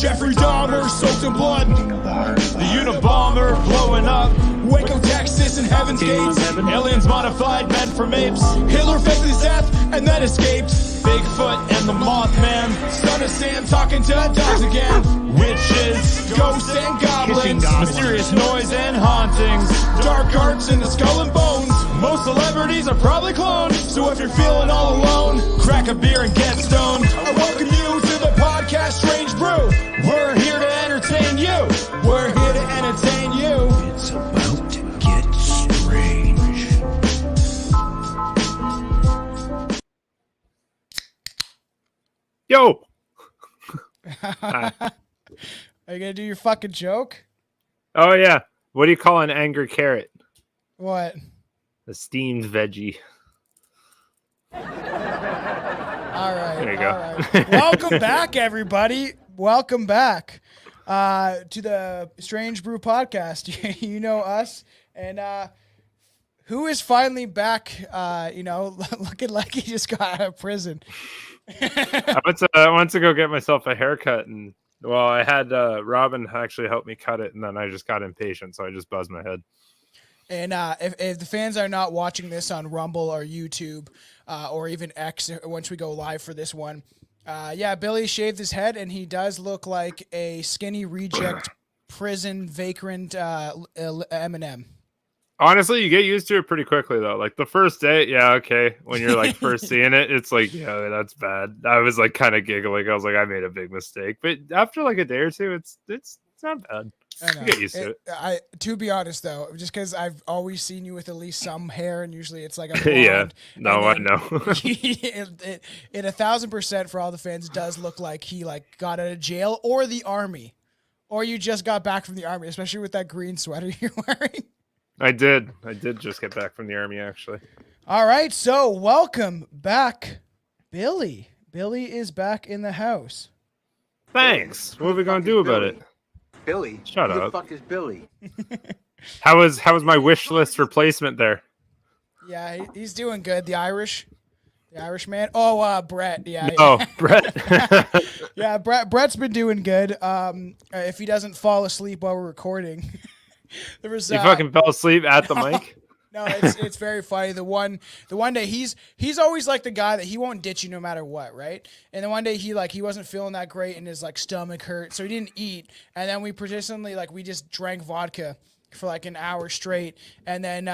Jeffrey Dahmer soaked in blood. The Unabomber blowing up. Waco, Texas, and Heaven's Gates. Aliens modified men from apes. Hitler faked his death and then escaped. Bigfoot and the Mothman. Son of Sam talking to dogs again. Witches, ghosts, and goblins. Mysterious noise and hauntings. Dark arts in the skull and bones. Most celebrities are probably cloned. So if you're feeling all alone, crack a beer and get stoned. I welcome you to the podcast Strange Brew. We're here to entertain you. We're here to entertain you. It's about to get strange. Yo! Are you gonna do your fucking joke? Oh, yeah. What do you call an angry carrot? What? A steamed veggie. All right. There you go. Right. Welcome back, everybody. Welcome back to the Strange Brew podcast. You know us. And who is finally back, looking like he just got out of prison. I went to go get myself a haircut, and I had Robin actually help me cut it, and then I just got impatient, so I just buzzed my head. And if the fans are not watching this on Rumble or YouTube or even X once we go live for this one, Billy shaved his head, and he does look like a skinny reject prison vagrant Eminem. Honestly, you get used to it pretty quickly, though. Like the first day, yeah, okay. When you're like first seeing it, it's like, yeah, that's bad. I was like kind of giggling. I was like, I made a big mistake. But after like a day or two, it's not bad. I know. You get used to it. To be honest, though, just because I've always seen you with at least some hair, and usually it's like a blonde. Yeah, no, I know. it 1,000% for all the fans does look like he like got out of jail or the army, or you just got back from the army, especially with that green sweater you're wearing. I did just get back from the army, actually. All right, so welcome back, Billy. Billy is back in the house. Thanks. What are we gonna do about it? Billy? Shut Who up. the fuck is Billy? How was my wish list replacement there? Yeah, he's doing good. The Irishman. Oh, Brett. Yeah. Oh, Brett. Yeah, Brett's been doing good. If he doesn't fall asleep while we're recording. There was You fucking fell asleep at the mic? No, it's very funny. The one day he's always like the guy that he won't ditch you no matter what, right? And the one day he wasn't feeling that great and his like stomach hurt, so he didn't eat. And then we persistently we just drank vodka for like an hour straight, and then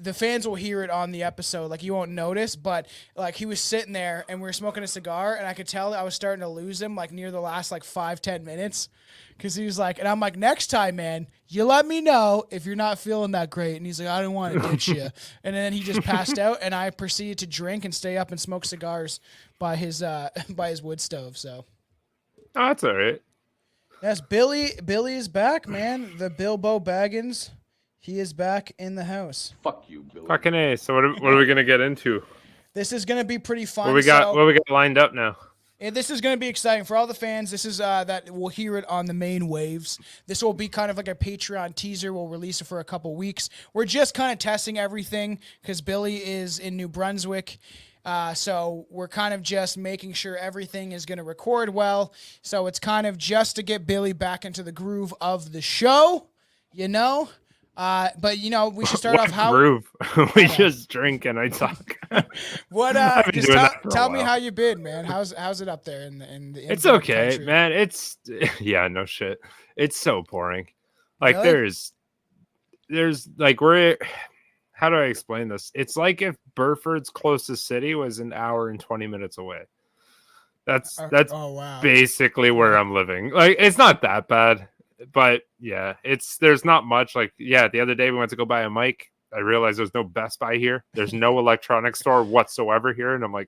the fans will hear it on the episode. Like you won't notice, but like he was sitting there and we were smoking a cigar, and I could tell I was starting to lose him like near the last 5-10 minutes. Because he was like, and I'm like, next time, man, you let me know if you're not feeling that great. And he's like, I don't want to ditch you. And then he just passed out, and I proceeded to drink and stay up and smoke cigars by his wood stove. So, Oh, that's all right. yes, Billy is back, man. The Bilbo Baggins, he is back in the house. Fuck you, Billy. Fucking A. So what are we gonna get into? This is gonna be pretty fun. What we got lined up now? And this is going to be exciting for all the fans. This is that we'll hear it on the main waves. This will be kind of like a Patreon teaser. We'll release it for a couple weeks. We're just kind of testing everything because Billy is in New Brunswick. So we're kind of just making sure everything is going to record well. So it's kind of just to get Billy back into the groove of the show, you know. But we should start off how groove. We just drink and I talk. What just tell me how you been, man. How's it up there in the It's okay, country? man. It's no shit. It's so boring. Like Really? there's like how do I explain this? It's like if Burford's closest city was an hour and 20 minutes away. That's oh wow. basically where I'm living. Like it's not that bad. But yeah, there's not much. Like, yeah, the other day we went to go buy a mic. I realized there's no Best Buy here. There's no electronics store whatsoever here. And I'm like,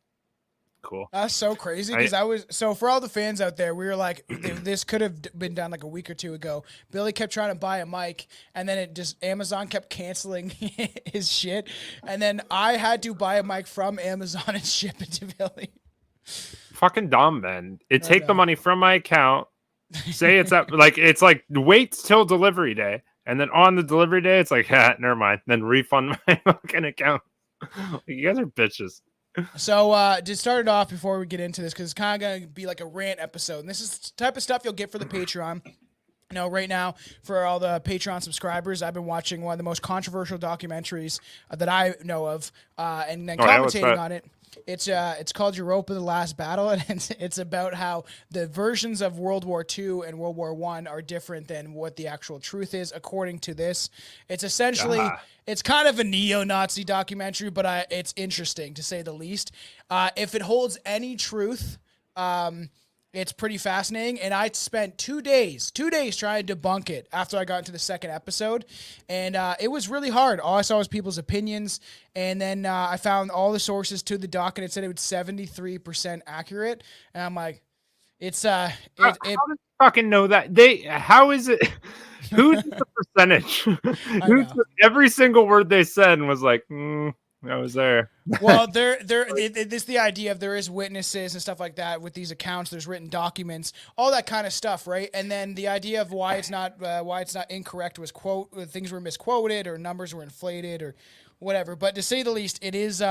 cool. That's so crazy because so for all the fans out there, we were like, this could have been done like a week or two ago. Billy kept trying to buy a mic, and then Amazon kept canceling his shit. And then I had to buy a mic from Amazon and ship it to Billy. Fucking dumb, man. Take the money from my account. Say it's wait till delivery day, and then on the delivery day it's like, never mind, then refund my fucking account. You guys are bitches. So to start it off before we get into this, because it's kind of going to be like a rant episode, and this is the type of stuff you'll get for the Patreon. You know, right now, for all the Patreon subscribers, I've been watching one of the most controversial documentaries that I know of, and then commentating on it. It's called Europa: The Last Battle, and it's about how the versions of World War II and World War I are different than what the actual truth is, according to this. It's essentially, it's kind of a neo-Nazi documentary, but it's interesting, to say the least. If it holds any truth, it's pretty fascinating, and I spent 2 days trying to debunk it after I got into the second episode, and it was really hard. All I saw was people's opinions, and then I found all the sources to the doc, and it said it was 73% accurate, and I'm like, it's how does it fucking know that? How is it? Who's the percentage? Every single word they said and was like, I was there. Well, it's the idea of there is witnesses and stuff like that with these accounts. There's written documents, all that kind of stuff, right? And then the idea of why it's not incorrect was things were misquoted or numbers were inflated or whatever. But to say the least, it is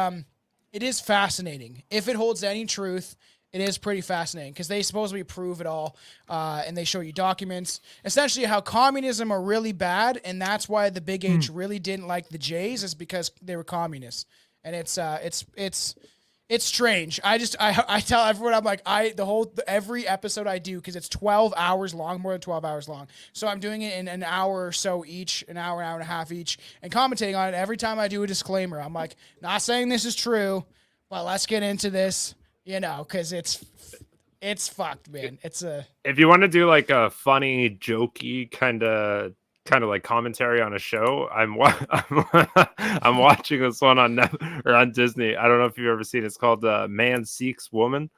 fascinating. If it holds any truth, it is pretty fascinating because they supposedly prove it all, and they show you documents, essentially how communism are really bad, and that's why the Big H really didn't like the Jays, is because they were communists, and it's strange. I tell everyone, I'm like, every episode I do, because it's 12 hours long, more than 12 hours long, so I'm doing it in an hour or so each, an hour and a half each, and commentating on it. Every time I do a disclaimer, I'm like, not saying this is true, but let's get into this. You know, because it's fucked, man. If you want to do like a funny, jokey kind of like commentary on a show, I'm watching this one on Disney. I don't know if you've ever seen it. It's called Man Seeks Woman.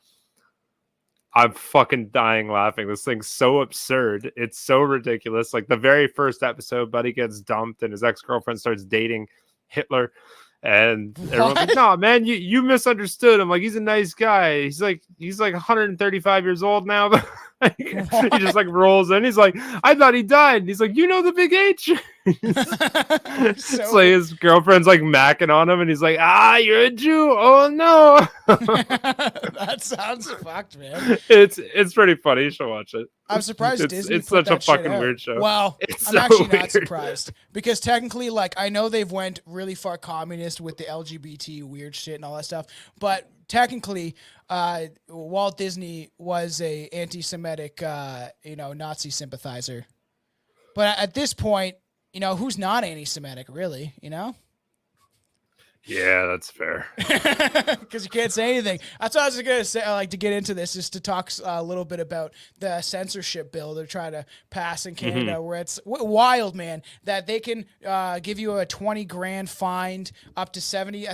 I'm fucking dying laughing. This thing's so absurd. It's so ridiculous. Like the very first episode, Buddy gets dumped and his ex-girlfriend starts dating Hitler. And everyone's like, no, man, you misunderstood him. Like, he's a nice guy. He's like 135 years old now. He just like rolls in. He's like, I thought he died. And he's like, you know the Big H? It's like his girlfriend's like macking on him, and he's like, you're a Jew. Oh no. That sounds fucked, man. It's pretty funny. You should watch it. I'm surprised Disney. It's such a fucking weird show. Well, I'm actually not surprised, because technically, like, I know they've went really far communist with the LGBT weird shit and all that stuff, but technically, Walt Disney was a anti-Semitic, Nazi sympathizer. But at this point, who's not anti-Semitic, really? Yeah, that's fair. Because you can't say anything. That's what I was going to say. I like to get into this, is to talk a little bit about the censorship bill they're trying to pass in Canada, where it's wild, man, that they can give you a 20 grand fine, up to 70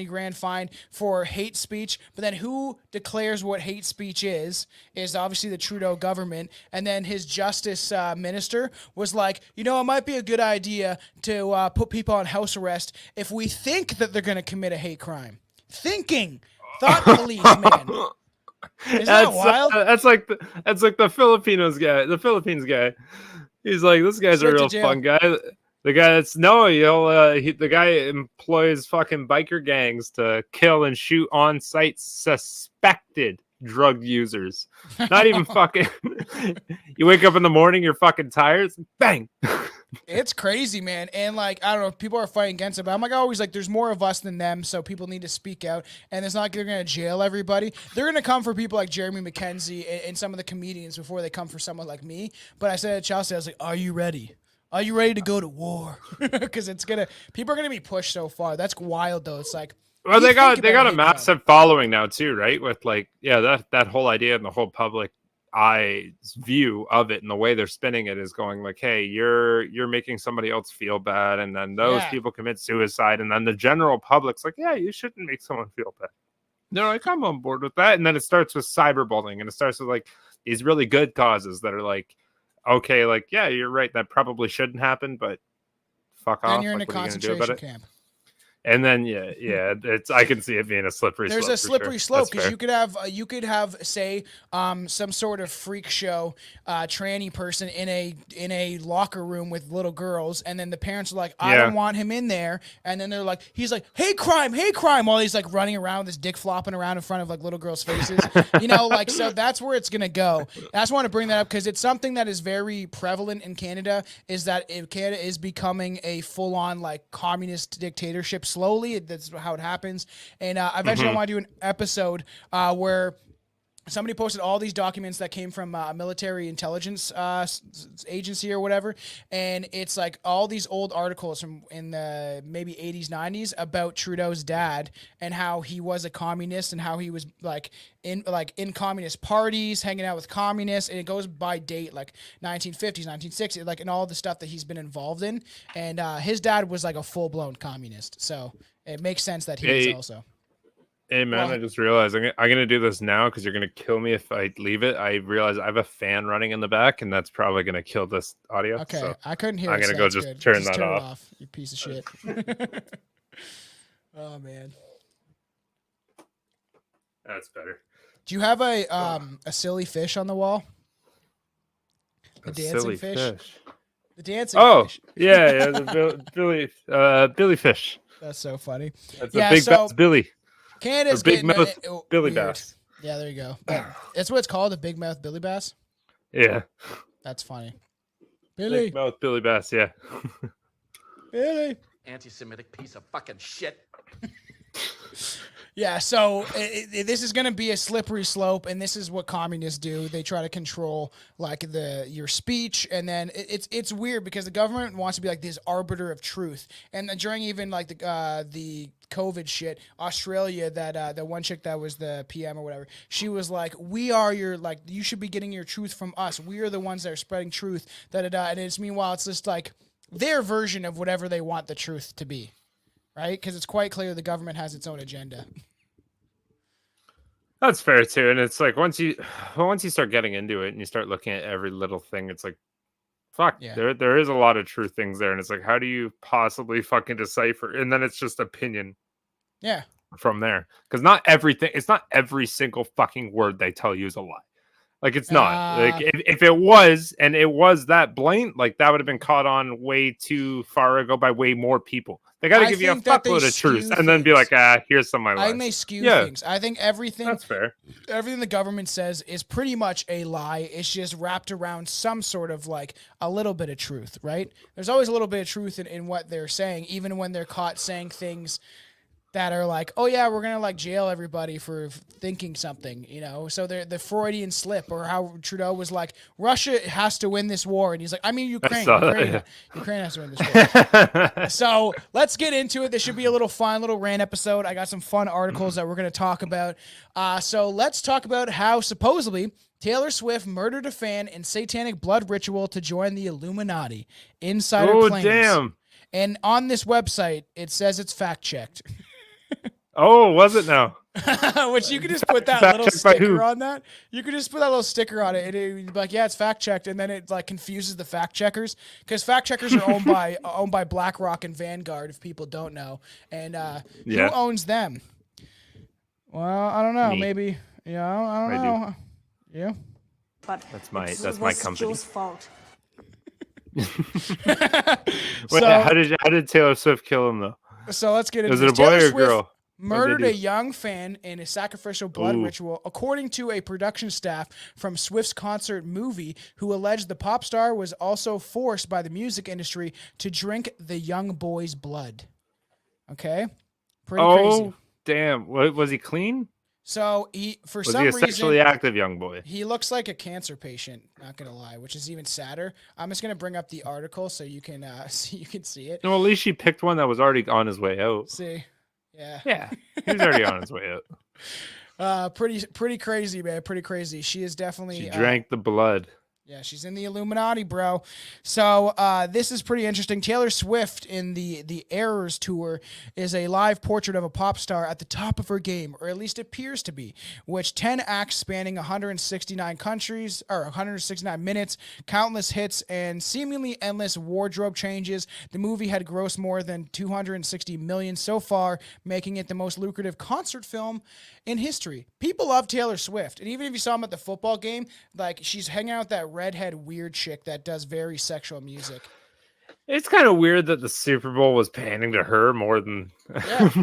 grand fine for hate speech. But then who declares what hate speech is obviously the Trudeau government. And then his justice minister was like, it might be a good idea to put people on house arrest if we think that they're going to commit a hate crime. Thought police, man. Isn't that wild? That's like the Philippines guy. He's like, this guy's a real fun guy. The guy the guy employs fucking biker gangs to kill and shoot on site suspected drug users. Not even fucking. You wake up in the morning, you're fucking tired. Bang. It's crazy, man. And like, I don't know, people are fighting against it, but I'm like always like, there's more of us than them, so people need to speak out. And it's not like they're going to jail everybody. They're going to come for people like Jeremy McKenzie and some of the comedians before they come for someone like me. But I said at Chelsea, I was like, are you ready? Are you ready to go to war? Because people are going to be pushed so far. That's wild, though. It's like, well, they got a massive following now too, right? With like, that whole idea and the whole public eye's view of it, and the way they're spinning it is going like, hey, you're making somebody else feel bad, and then those people commit suicide, and then the general public's like, yeah, you shouldn't make someone feel bad. They're like, I'm on board with that. And then it starts with cyberbullying, and it starts with like these really good causes that are like, okay, like, yeah, you're right, that probably shouldn't happen, but fuck off. And you're in a concentration camp. And then it's I can see it being a slippery slope. There's a slippery slope because fair. you could have say some sort of freak show tranny person in a locker room with little girls, and then the parents are like, I don't want him in there, and then they're like, he's like, hey crime, while he's like running around with his dick flopping around in front of like little girls' faces, like, so that's where it's gonna go. I just want to bring that up because it's something that is very prevalent in Canada. Is that Canada is becoming a full-on like communist dictatorship. Slowly, that's how it happens. And eventually I want to do an episode where somebody posted all these documents that came from a military intelligence agency or whatever, and it's like all these old articles from in the maybe 80s, 90s about Trudeau's dad and how he was a communist and how he was in communist parties, hanging out with communists, and it goes by date like 1950s, 1960s, like, and all the stuff that he's been involved in. And his dad was like a full-blown communist, so it makes sense that he is also. Hey man, I just realized I'm gonna do this now because you're gonna kill me if I leave it. I realize I have a fan running in the back, and that's probably gonna kill this audio. Okay, so I couldn't hear. I'm gonna go just turn that off. You piece of shit. Oh man, that's better. Do you have a silly fish on the wall? A dancing fish. The dancing fish. Yeah, the Billy fish. That's so funny. That's a big bass Billy. Canada's big mouth Billy weird. bass. Yeah, there you go. That's what it's called, a big mouth Billy bass. Yeah. That's funny. Billy. Big mouth Billy bass, yeah. Billy. Anti-Semitic piece of fucking shit. Yeah, so this is going to be a slippery slope, and this is what communists do. They try to control like your speech, and then it's weird because the government wants to be like this arbiter of truth. And during even like the COVID shit, Australia, that one chick that was the PM or whatever, she was like, "We are your like, you should be getting your truth from us. We are the ones that are spreading truth." And it's meanwhile it's just like their version of whatever they want the truth to be. Right? Because it's quite clear the government has its own agenda. That's fair too, and it's like once you start getting into it and you start looking at every little thing, it's like, fuck, yeah. There is a lot of true things there, and it's like, how do you possibly fucking decipher? And then it's just opinion. Yeah. From there, because it's not every single fucking word they tell you is a lie. Like it's not like if it was, and it was that blatant, like that would have been caught on way too far ago by way more people. They got to give you a fuckload of truth and then be like, here's some of my lies. I think they skew things. I think everything. That's fair. Everything the government says is pretty much a lie. It's just wrapped around some sort of like a little bit of truth, right? There's always a little bit of truth in what they're saying, even when they're caught saying things that are like, oh yeah, we're gonna like jail everybody for thinking something, So the Freudian slip, or how Trudeau was like, Russia has to win this war, and he's like, I mean Ukraine has to win this war. So let's get into it. This should be a little rant episode. I got some fun articles that we're gonna talk about. So let's talk about how supposedly Taylor Swift murdered a fan in satanic blood ritual to join the Illuminati. Insider claims. Oh damn! And on this website, it says it's fact checked. Oh, was it now? Which you could just put that little sticker on that. You could just put that little sticker on it, and it'd be like, yeah, it's fact checked, and then it like confuses the fact checkers because fact checkers are owned by BlackRock and Vanguard. If people don't know, and who owns them? Well, I don't know. Me. Maybe I don't know. Yeah, but that's my company. Joe's fault. Wait, how did Taylor Swift kill him though? So let's get into this. Was it a boy Taylor or a Swift girl? Murdered a young fan in a sacrificial blood ritual, according to a production staff from Swift's concert movie, who alleged the pop star was also forced by the music industry to drink the young boy's blood. Okay? Pretty crazy. Oh, damn. Was he clean? So was he a sexually active young boy? He looks like a cancer patient, not gonna lie, which is even sadder. I'm just gonna bring up the article so you can see it. No, at least she picked one that was already on his way out. See, yeah, he was already on his way out. Pretty crazy, man. Pretty crazy. She is definitely. She drank the blood. Yeah, she's in the Illuminati, bro. So this is pretty interesting. Taylor Swift in the Errors tour is a live portrait of a pop star at the top of her game, or at least appears to be, which 10 acts spanning 169 countries, or 169 minutes, countless hits, and seemingly endless wardrobe changes. The movie had grossed more than $260 million so far, making it the most lucrative concert film in history. People love Taylor Swift, and even if you saw him at the football game, like, she's hanging out with that redhead weird chick that does very sexual music. It's kind of weird that the Super Bowl was pandering to her more than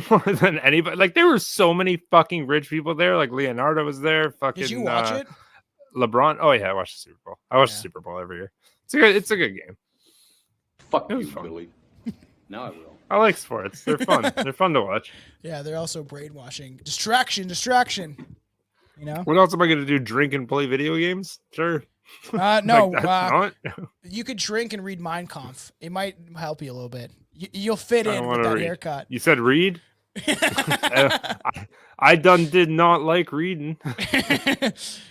more than anybody. Like, there were so many fucking rich people there. Like, Leonardo was there. Fucking, Did you watch it? LeBron. Oh yeah, I watched the Super Bowl. I watch the Super Bowl every year. It's a good game. Fuck It was you, fun. Billy. Now I will. I like sports. They're fun. They're fun to watch. Yeah, they're also brainwashing. Distraction. You know? What else am I going to do? Drink and play video games? Sure. No, Like, that's not- you could drink and read Mein Kampf. It miit help you a little bit. You'll fit I in with wanna that read. haircut. You said read? I did not like reading.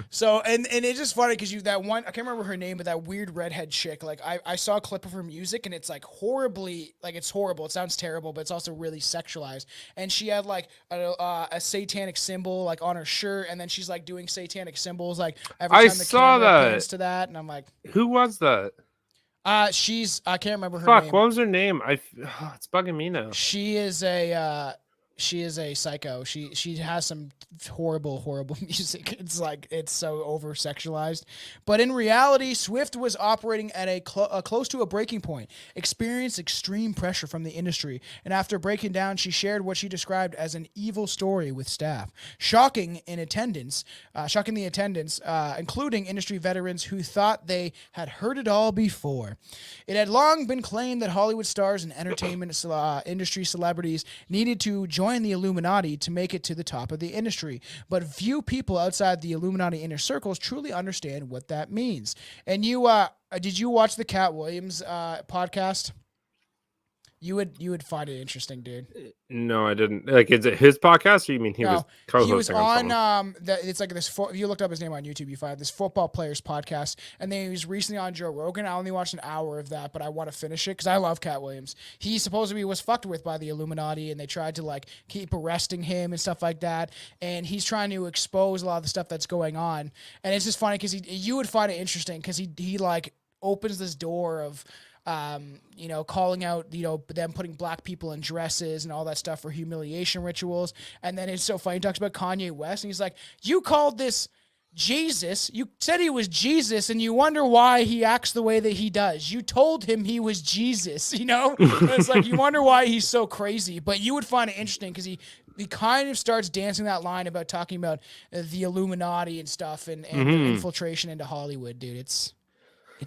So and it's just funny because that one, I can't remember her name, but that weird redhead chick, like I saw a clip of her music and it's like horribly, like, it's horrible. It sounds terrible, but it's also really sexualized. And she had like a satanic symbol like on her shirt, and then she's like doing satanic symbols like every I time the saw camera that. pans to that, and I'm like, Who was that? I can't remember her Fuck, name. what was her name? It's bugging me now. She is a psycho. She has some horrible music. It's like, it's so over sexualized. But in reality, Swift was operating at a close to a breaking point, experienced extreme pressure from the industry, and after breaking down, she shared what she described as an evil story with staff, shocking the attendance, including industry veterans who thought they had heard it all before. It had long been claimed that Hollywood stars and entertainment industry celebrities needed to join the Illuminati to make it to the top of the industry, but few people outside the Illuminati inner circles truly understand what that means. And you, did you watch the Cat Williams podcast? You would find it interesting, dude. No, I didn't. Like, is it his podcast, or you mean he was co-hosting? He was on something? it's like this. If you looked up his name on YouTube, you find this football players podcast, and then he was recently on Joe Rogan. I only watched an hour of that, but I want to finish it because I love Cat Williams. He supposedly was fucked with by the Illuminati, and they tried to like keep arresting him and stuff like that. And he's trying to expose a lot of the stuff that's going on. And it's just funny because you would find it interesting because he like opens this door of calling out, them putting black people in dresses and all that stuff for humiliation rituals. And then it's so funny. He talks about Kanye West, and he's like, you called this Jesus. You said he was Jesus, and you wonder why he acts the way that he does. You told him he was Jesus, And it's like, you wonder why he's so crazy. But you would find it interesting because he kind of starts dancing that line about talking about the Illuminati and stuff and their infiltration into Hollywood, dude. It's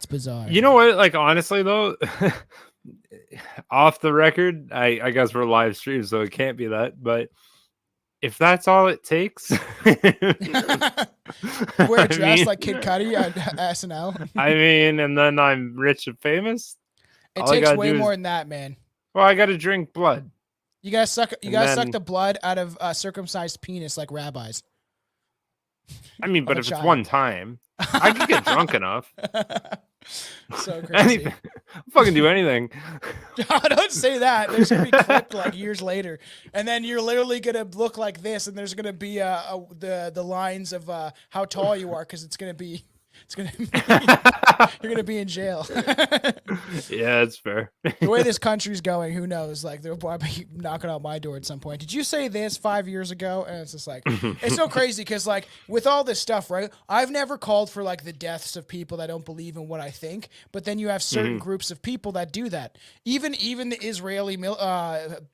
bizarre. You know what? Like, honestly, though, off the record, I guess we're live streamed, so it can't be that. But if that's all it takes, wear a dress like Kid Cudi on SNL. I mean, and then I'm rich and famous. It takes way more than that, man. Well, I got to drink blood. You gotta suck. You gotta suck the blood out of a circumcised penis like rabbis. I mean, but if it's one time, I could get drunk enough. So crazy. Anything. I'll fucking do anything. Don't say that. There's gonna be clipped like years later, and then you're literally gonna look like this, and there's gonna be the lines of how tall you are because it's gonna be you're gonna be in jail. Yeah, it's fair. The way this country's going, who knows? Like, they'll probably be knocking on my door at some point. Did you say this 5 years ago? And it's just like, it's so crazy because, like, with all this stuff, right? I've never called for like the deaths of people that don't believe in what I think, but then you have certain groups of people that do that. Even the Israeli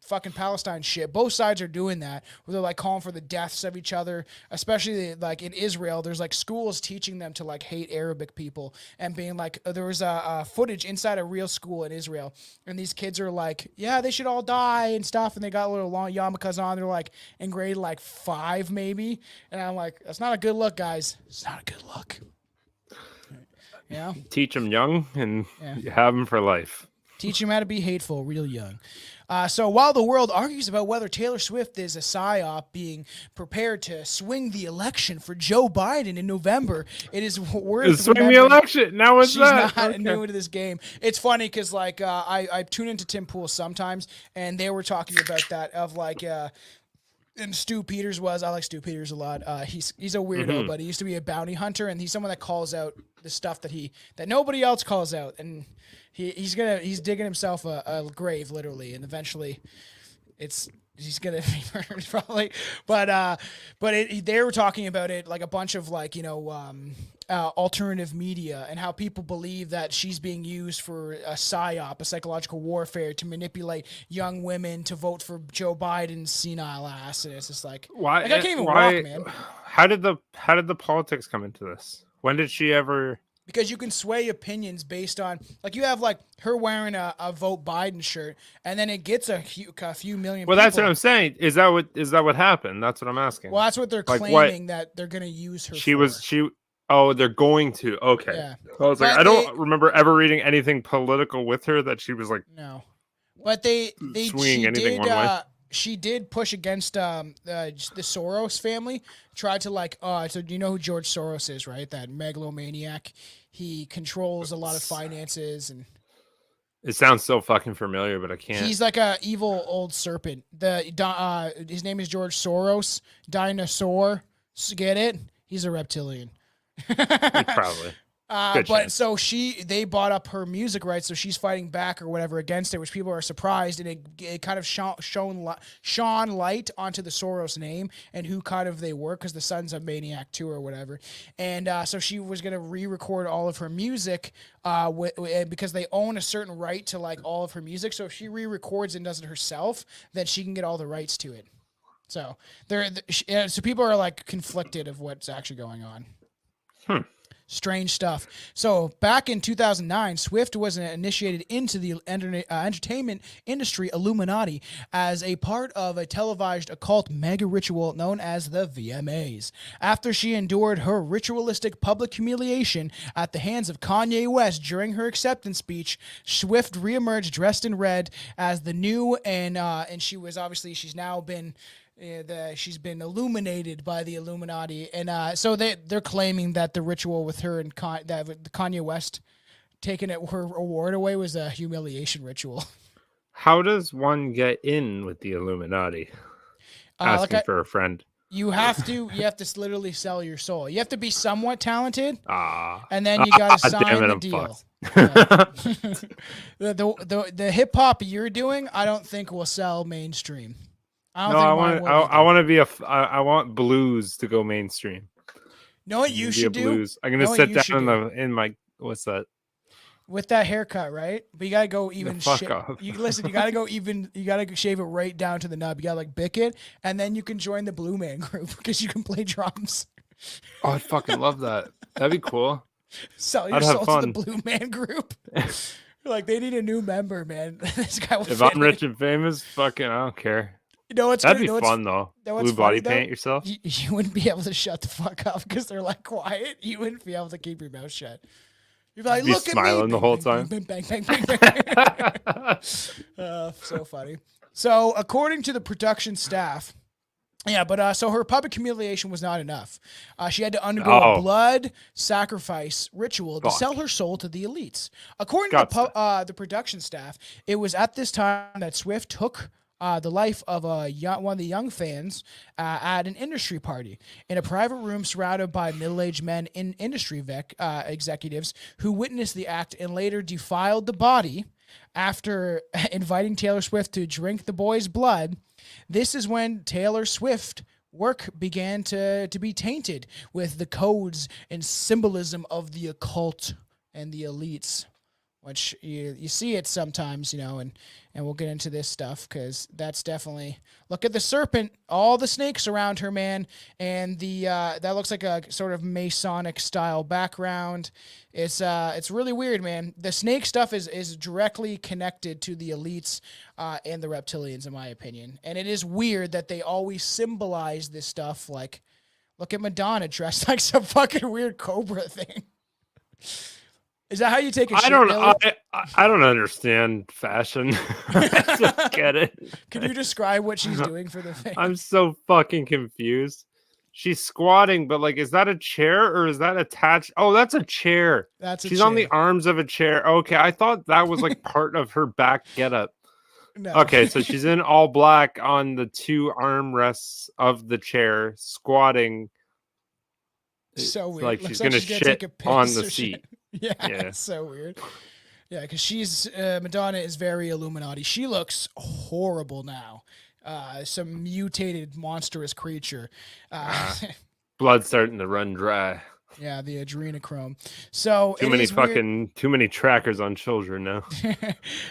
fucking Palestine shit. Both sides are doing that, where they're like calling for the deaths of each other. Especially like in Israel, there's like schools teaching them to like hate Arabic people and being like, there was a footage inside a real school in Israel, and these kids are like, yeah, they should all die and stuff, and they got little long yarmulkes on. They're like in grade like 5 maybe, and I'm like, that's not a good look, guys. It's not a good look. Teach them young and you have them for life. Teach him how to be hateful real young. So while the world argues about whether Taylor Swift is a psyop being prepared to swing the election for Joe Biden in November, it is worth Swing the remembering election. Now it's she's that. not Okay. new to this game. It's funny because like I tune into Tim Pool sometimes, and they were talking about that of like. And Stu Peters I like Stu Peters a lot. He's a weirdo, but he used to be a bounty hunter, and he's someone that calls out the stuff that nobody else calls out, and he's digging himself a grave literally, and eventually he's gonna be murdered probably. But they were talking about it like a bunch of like alternative media and how people believe that she's being used for a psyop, a psychological warfare to manipulate young women to vote for Joe Biden's senile ass. And it's just like, Why? like I can't even why, walk, man. How did the politics come into this? When did she ever? Because you can sway opinions based on, like, you have like her wearing a vote Biden shirt, and then it gets a few million. Well, people. that's what I'm saying. Is that what happened? That's what I'm asking. Well, that's what they're Like, claiming that they're going to use her. Oh, they're going to. Okay. Yeah. I was like, But I don't remember ever reading anything political with her that she was like. No, but they swinging anything one way. She did push against the Soros family. Tried to like, so do you know who George Soros is, right? That megalomaniac. He controls a lot of finances, and It sounds so fucking familiar, but I can't. he's like a evil old serpent. His name is George Soros. Dinosaur. Get it? He's a reptilian. Probably. Good But chance. so they bought up her music rights, so she's fighting back or whatever against it, which people are surprised, and it kind of shone light onto the Soros name and who kind of they were, because the son's a maniac too or whatever, and so she was gonna re-record all of her music, because they own a certain right to like all of her music. So if she re-records and does it herself, then she can get all the rights to it. So so people are like conflicted of what's actually going on. Strange stuff. So back in 2009, Swift was initiated into the entertainment industry Illuminati as a part of a televised occult mega ritual known as the VMAs. After she endured her ritualistic public humiliation at the hands of Kanye West during her acceptance speech, Swift reemerged dressed in red as the new and she's now been. She's been illuminated by the Illuminati, and so they're claiming that the ritual with her and that Kanye West taking her award away was a humiliation ritual. How does one get in with the Illuminati? Asking for a friend. You have to literally sell your soul. You have to be somewhat talented, and then you got to sign the deal. The hip hop you're doing, I don't think will sell mainstream. I want blues to go mainstream. Know what you should do? Blues. I'm gonna sit down in my what's that? With that haircut, right? But you gotta go even. Fuck off. You gotta go even. You gotta shave it right down to the nub. You gotta like bick it, and then you can join the Blue Man group because you can play drums. Oh, I'd fucking love that. That'd be cool. Sell your soul to the Blue Man group. Like they need a new member, man. This guy. If I'm rich and famous, fucking, I don't care. You know what's That'd be fun though. Blue body paint yourself. You wouldn't be able to shut the fuck up because they're like quiet. You wouldn't be able to keep your mouth shut. You'd be like, look at me, smiling the whole time. Bang, bang, bang, bang, bang. So funny. So according to the production staff, so her public humiliation was not enough. She had to undergo a blood sacrifice ritual to sell her soul to the elites. According to the production staff, it was at this time that Swift took the life of one of the young fans at an industry party in a private room surrounded by middle-aged men in industry executives who witnessed the act and later defiled the body after inviting Taylor Swift to drink the boy's blood. This is when Taylor Swift work began to be tainted with the codes and symbolism of the occult and the elites, which you see it sometimes, and we'll get into this stuff because that's definitely, look at the serpent, all the snakes around her, man, and the that looks like a sort of Masonic style background. It's really weird, man. The snake stuff is directly connected to the elites and the reptilians, in my opinion, and it is weird that they always symbolize this stuff. Like, look at Madonna dressed like some fucking weird cobra thing. Is that how you take a shit? I don't know. I don't understand fashion. I don't get it. Can you describe what she's doing for the thing? I'm so fucking confused. She's squatting, but like, is that a chair or is that attached? Oh, that's a chair. That's a She's on the chair. arms of a chair. Okay, I thought that was like part of her back getup. No. Okay, so she's in all black on the two armrests of the chair, squatting. So weird. Like Looks she's gonna take shit a on piss the or seat. shit. Yeah, Yeah. it's so weird. Yeah, because she's Madonna is very Illuminati. She looks horrible now. Some mutated monstrous creature. Blood starting to run dry. Yeah, the adrenochrome. So Too many trackers on children now.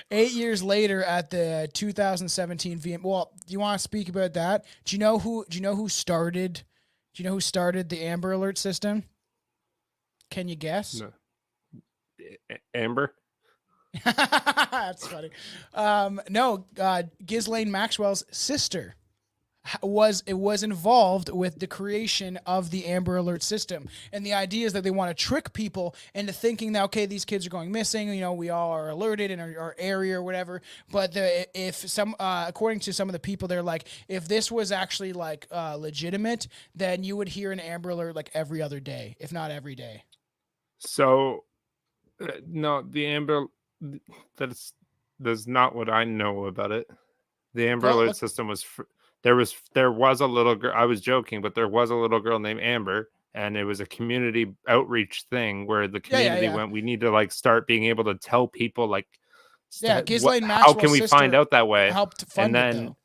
8 years later, at the 2017 VM. Well, do you want to speak about that? Do you know who started? Do you know who started the Amber Alert system? Can you guess? No. Amber. That's funny. No, Ghislaine Maxwell's sister was involved with the creation of the Amber Alert system, and the idea is that they want to trick people into thinking that, okay, these kids are going missing, we all are alerted in our area or whatever, but according to some of the people, they're like, if this was actually like legitimate, then you would hear an Amber Alert like every other day, if not every day. So no, the Amber, that's not what I know about it. The Amber Alert system was there was a little girl. I was joking, but there was a little girl named Amber, and it was a community outreach thing where the community went, we need to like start being able to tell people like, Ghislaine how Maxwell's can we find out that way? Helped fund and then it, though.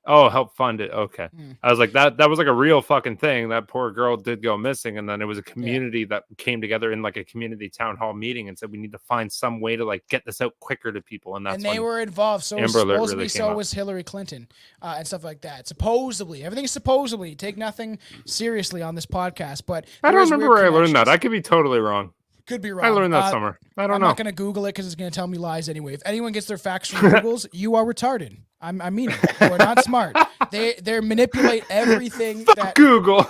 Oh, help fund it. Okay. I was like, that was like a real fucking thing. That poor girl did go missing. And then it was a community that came together in like a community town hall meeting and said, we need to find some way to like get this out quicker to people. And that's they were involved. So was Hillary Clinton and stuff like that. Supposedly. Everything's supposedly. Take nothing seriously on this podcast. But I don't remember where I learned that. I could be totally wrong. Could be wrong. I learned that somewhere. I don't know. I'm not going to Google it because it's going to tell me lies anyway. If anyone gets their facts from Google's, you are retarded. I mean it. You're not smart. They manipulate everything. Fuck Google.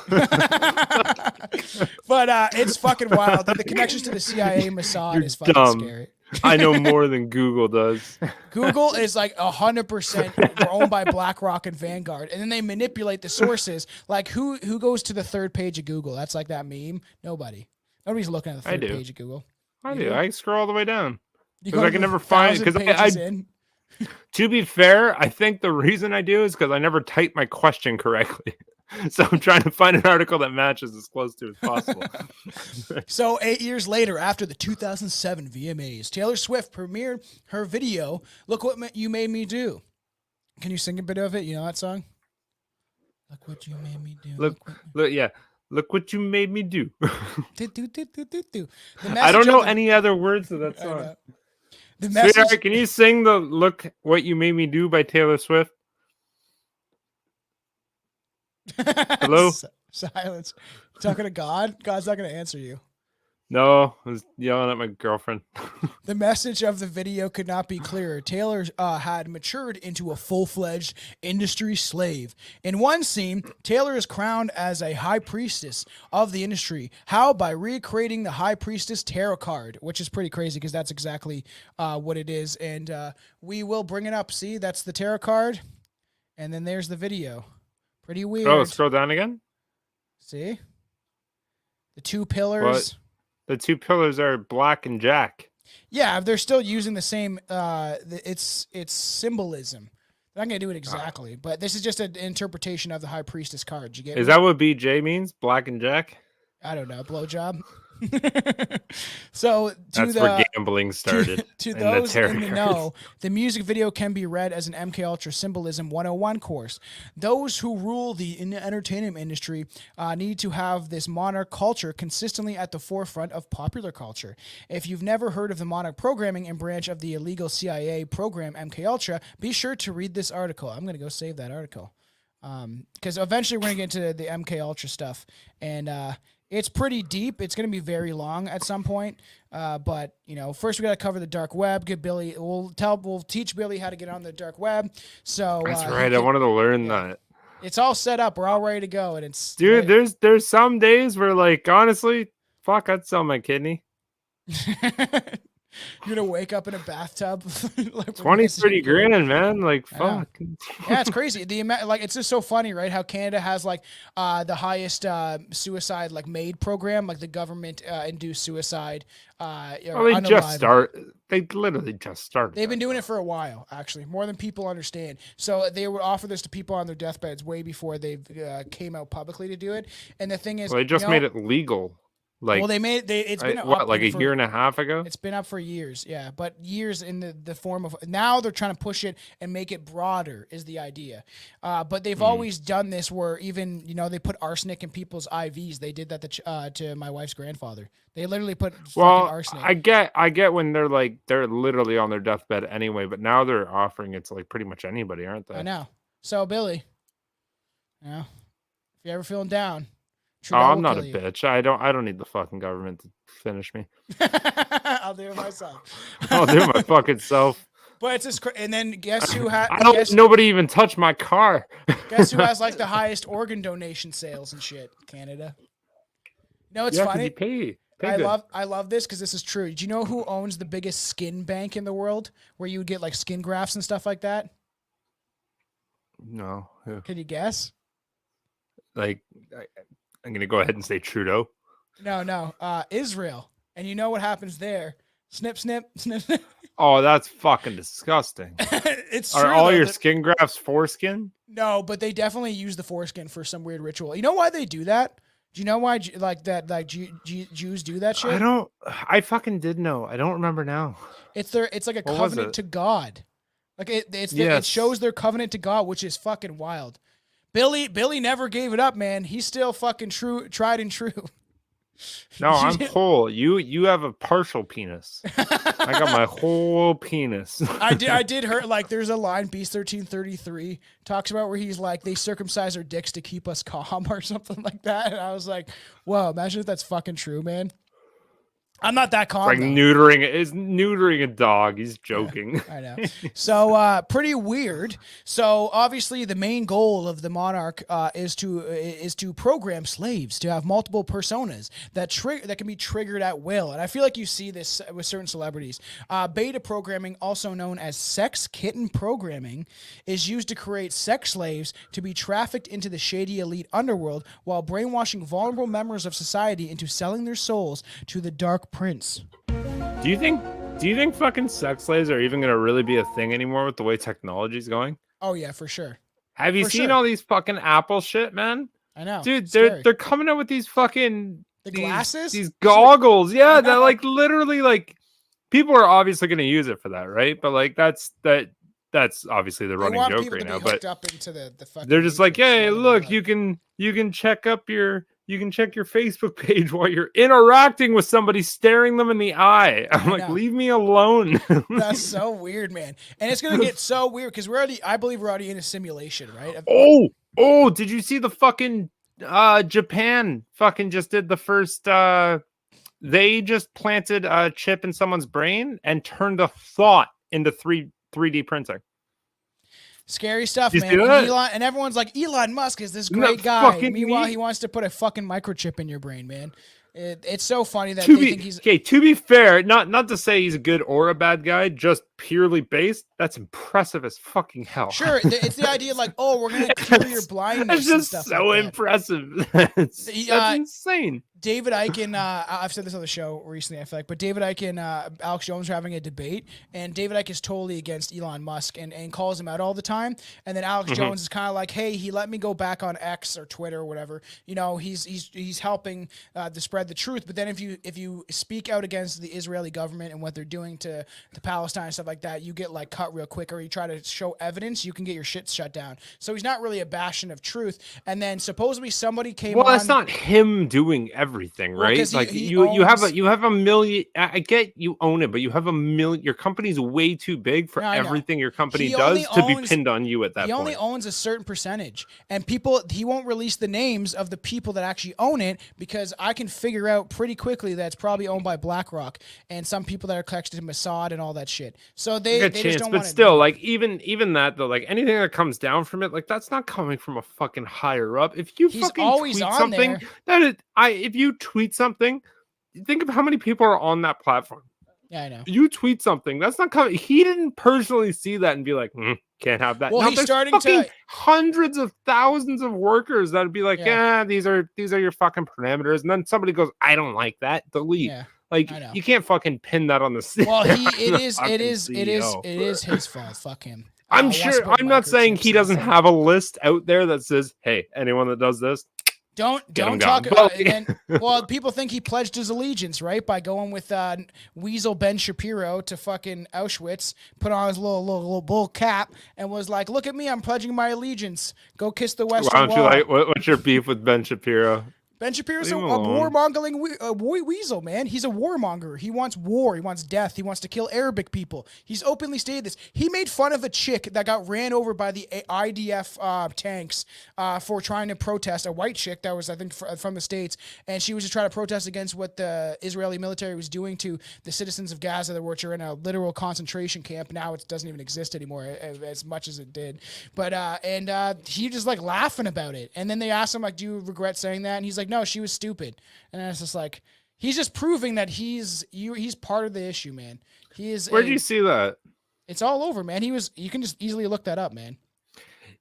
But it's fucking wild. The connections to the CIA Mossad is fucking scary. I know more than Google does. Google is like 100% owned by BlackRock and Vanguard, and then they manipulate the sources. Like who goes to the third page of Google? That's like that meme. Nobody's looking at the third page of Google. I do. I scroll all the way down because I can never find. Because to be fair, I think the reason I do is because I never type my question correctly. So I'm trying to find an article that matches as close to as possible. So 8 years later, after the 2007 VMAs, Taylor Swift premiered her video, Look What You Made Me Do. Can you sing a bit of it? You know that song? Look what you made me do. Look what you made me do. Do. I don't know any other words to that song. Sweetheart, can you sing the Look What You Made Me Do by Taylor Swift? Hello? Silence. Talking to God? God's not going to answer you. No, I was yelling at my girlfriend. The message of the video could not be clearer. Taylor had matured into a full-fledged industry slave. In one scene, Taylor is crowned as a high priestess of the industry. How? By recreating the high priestess tarot card, which is pretty crazy because that's exactly what it is. And we will bring it up. See, that's the tarot card. And then there's the video. Pretty weird. Oh, scroll down again. See? The two pillars. What? The two pillars are Black and Jack. Yeah, they're still using the same. It's symbolism. They're not gonna do it exactly, but this is just an interpretation of the High Priestess card. You get? Is that what BJ means? Black and Jack? I don't know. Blowjob. So that's where gambling started. To those in the know, the music video can be read as an MK Ultra Symbolism 101 course. Those who rule the entertainment industry need to have this monarch culture consistently at the forefront of popular culture. If you've never heard of the monarch programming and branch of the illegal CIA program MK Ultra, be sure to read this article. I'm going to go save that article because eventually we're going to get into the MK Ultra stuff, and it's pretty deep. It's going to be very long at some point. But, first we got to cover the dark web. Get Billy. We'll teach Billy how to get on the dark web. So that's right. I wanted to learn that. It's all set up. We're all ready to go. And it's dude, there's some days where like, honestly, fuck, I'd sell my kidney. You're gonna wake up in a bathtub. Like 20, 30 grand, man. Like, know. fuck. Yeah, it's crazy. Like it's just so funny, right? How Canada has like the highest suicide like MAID program, like the government induced suicide. Well, they literally just started. They've been doing it for a while, actually, more than people understand. So they would offer this to people on their deathbeds way before they came out publicly to do it. And the thing is, well, they just made it legal. Like, well, it's been what, like a year and a half ago? It's been up for years, yeah, but years in the form of now they're trying to push it and make it broader is the idea. But they've always done this where even they put arsenic in people's IVs. They did that to my wife's grandfather. They literally put fucking arsenic. I get when they're literally on their deathbed anyway, but now they're offering it to like pretty much anybody, aren't they? I know. So Billy, if you're ever feeling down. I'm not a bitch. I don't need the fucking government to finish me. I'll do it myself. I'll do it my fucking self. But it's just and then guess who has? Nobody even touched my car. Guess who has like the highest organ donation sales and shit? Canada. It's funny. Pay I love this because this is true. Do you know who owns the biggest skin bank in the world, where you would get like skin grafts and stuff like that? No. Who? Can you guess? Like. I'm going to go ahead and say Trudeau. No. Israel. And you know what happens there? Snip, snip, snip, snip. Oh, that's fucking disgusting. It's true. Are all your skin grafts foreskin? No, but they definitely use the foreskin for some weird ritual. You know why they do that? Do you know why Jews do that shit? I fucking did know. I don't remember now. It's like a covenant to God. Like it shows their covenant to God, which is fucking wild. Billy never gave it up, man. He's still fucking tried and true. No, I'm full. You have a partial penis. I got my whole penis. I did hurt. Like, there's a line, Beast 1333 talks about where he's like, they circumcise our dicks to keep us calm or something like that. And I was like, whoa, imagine if that's fucking true, man. I'm not that calm. Like neutering a dog. He's joking. Yeah, I know. So pretty weird. So obviously the main goal of the monarch is to program slaves to have multiple personas that can be triggered at will. And I feel like you see this with certain celebrities. Beta programming, also known as sex kitten programming, is used to create sex slaves to be trafficked into the shady elite underworld while brainwashing vulnerable members of society into selling their souls to the dark prince. Do you think fucking sex slaves are even going to really be a thing anymore with the way technology's going? Oh yeah, for sure. Have you seen all these fucking Apple shit, man? I know. Dude, they're coming out with these fucking glasses? These goggles. Yeah, that like literally like people are obviously going to use it for that, right? But like that's obviously the running joke right now, but up into the fucking they're just like, "Hey, look, you can check your Facebook page while you're interacting with somebody, staring them in the eye." I'm like, leave me alone. That's so weird, man. And it's gonna get so weird because I believe we're already in a simulation, right? Oh, did you see the fucking Japan fucking just did the first they just planted a chip in someone's brain and turned a thought into 3D printing. Scary stuff, man. And everyone's like, Elon Musk is this great guy. Meanwhile, he wants to put a fucking microchip in your brain, man. It's so funny that they think he's... Okay, to be fair, not to say he's a good or a bad guy, just purely based, that's impressive as fucking hell. Sure, it's the idea like, oh, we're going to cure your blindness. That's just so like impressive. That's insane. David Icke and I've said this on the show recently, I feel like, but David Icke and Alex Jones are having a debate, and David Icke is totally against Elon Musk and calls him out all the time. And then Alex Jones is kind of like, hey, he let me go back on X or Twitter or whatever. He's helping to spread the truth. But then if you speak out against the Israeli government and what they're doing to Palestine and stuff like that, you get like cut real quick, or you try to show evidence, you can get your shit shut down. So he's not really a bastion of truth. And then supposedly somebody came on. Well, that's not him doing everything, right? Like you have a million. I get you own it, but you have a million. Your company's way too big for everything your company does to be pinned on you at that point. He only owns a certain percentage, and he won't release the names of the people that actually own it, because I can figure out pretty quickly that it's probably owned by BlackRock and some people that are connected to Mossad and all that shit. So they just don't want to. But still, like even that though, like anything that comes down from it, like that's not coming from a fucking higher up. If you fucking tweet something, if you tweet something, think of how many people are on that platform. Yeah, I know. You tweet something that's not coming. He didn't personally see that and be like, can't have that. Well, Now, he's there's starting fucking to. hundreds of thousands of workers that'd be like, Yeah. these are your fucking parameters, and then somebody goes, I don't like that, delete. Yeah, Like I know. you can't fucking pin that on the. Well, it is his fault. Fuck him. I'm Wants to sure. put I'm not saying microchips he in doesn't his- have a list out there that says, hey, anyone that does this, Don't Get him talk. gone. Well, people think he pledged his allegiance, right, by going with Weasel Ben Shapiro to fucking Auschwitz, put on his little bull cap, and was like, "Look at me, I'm pledging my allegiance. Go kiss the Western why don't you Wall." like what's your beef with Ben Shapiro? Ben Shapiro's a Leave him alone. warmongering weasel, man. He's a warmonger. He wants war. He wants death. He wants to kill Arabic people. He's openly stated this. He made fun of a chick that got ran over by the IDF tanks for trying to protest, a white chick that was, I think, from the States, and she was just trying to protest against what the Israeli military was doing to the citizens of Gaza, which are in a literal concentration camp. Now it doesn't even exist anymore as much as it did. But he just like laughing about it. And then they asked him, like, do you regret saying that? And he's like, no, she was stupid. And it's just like, he's just proving that he's part of the issue, man. He is. Where do you see that? It's all over, man. You can just easily look that up, man.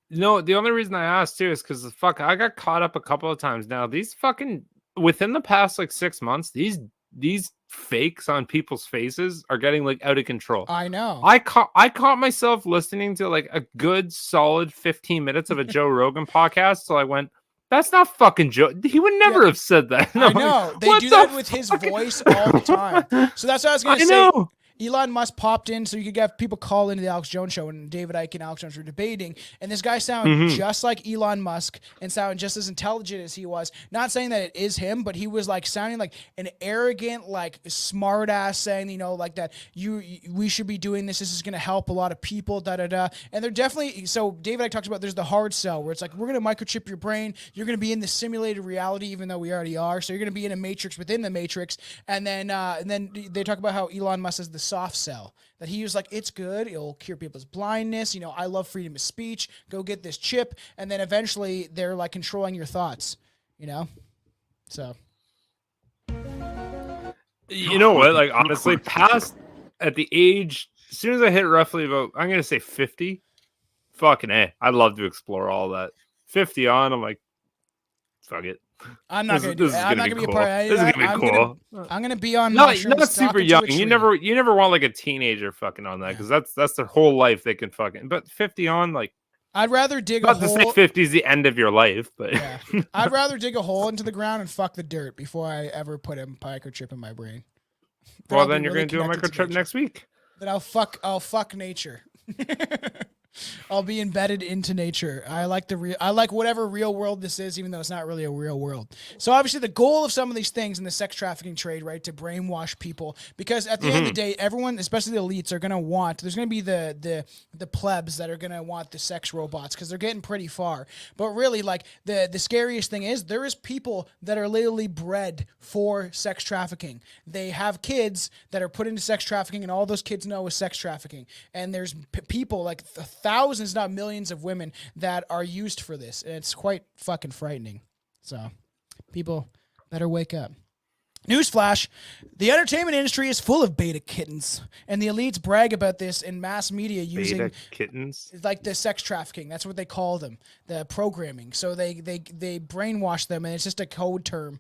No, the only reason I asked too is because I got caught up a couple of times now. These fucking within the past like 6 months, these fakes on people's faces are getting like out of control. I know. I caught myself listening to like a good solid 15 minutes of a Joe Rogan podcast. So I went, that's not fucking Joe. He would never have said that. I know. They do that with his voice all the time. So that's what I was going to say. Know. Elon Musk popped in so you could get people call into the Alex Jones show, and David Icke and Alex Jones were debating, and this guy sounded just like Elon Musk and sounded just as intelligent as he was. Not saying that it is him, but he was like sounding like an arrogant, like smart ass saying, like that we should be doing this. This is going to help a lot of people, da da da. And they're definitely, so David Icke talks about there's the hard sell where it's like, we're going to microchip your brain. You're going to be in the simulated reality, even though we already are. So you're going to be in a matrix within the matrix. And then they talk about how Elon Musk is the soft sell, that he was like, it's good, it'll cure people's blindness, I love freedom of speech, go get this chip, and then eventually they're like controlling your thoughts, so you know what, like honestly, past at the age, as soon as I hit roughly about, I'm gonna say 50, fucking I'd love to explore all that. 50 on, I'm like, fuck it. I'm not going to do it. I'm not going to be a part of it. This is going to be cool. I'm going to be on Not mushrooms super talking to young. a You tree. never want like a teenager fucking on that, because that's their whole life they can fucking. But 50 on, like, I'd rather dig a not to say hole. 50 is the end of your life, but Yeah. I'd rather dig a hole into the ground and fuck the dirt before I ever put a microchip in my brain. well, I'll be then you're really going to do a connected to microchip nature. next week. Then I'll fuck nature. I'll be embedded into nature. I like whatever real world this is, even though it's not really a real world. So obviously the goal of some of these things in the sex trafficking trade, right, to brainwash people, because at the end of the day, everyone, especially the elites, are gonna want. There's gonna be the plebs that are gonna want the sex robots because they're getting pretty far. But really, like the scariest thing is there is people that are literally bred for sex trafficking. They have kids that are put into sex trafficking, and all those kids know is sex trafficking. And there's people like thousands, not millions, of women that are used for this. And it's quite fucking frightening. So people better wake up. Newsflash, the entertainment industry is full of beta kittens, and the elites brag about this in mass media using Beta kittens. like the sex trafficking. That's what they call them, the programming. So they brainwash them, and it's just a code term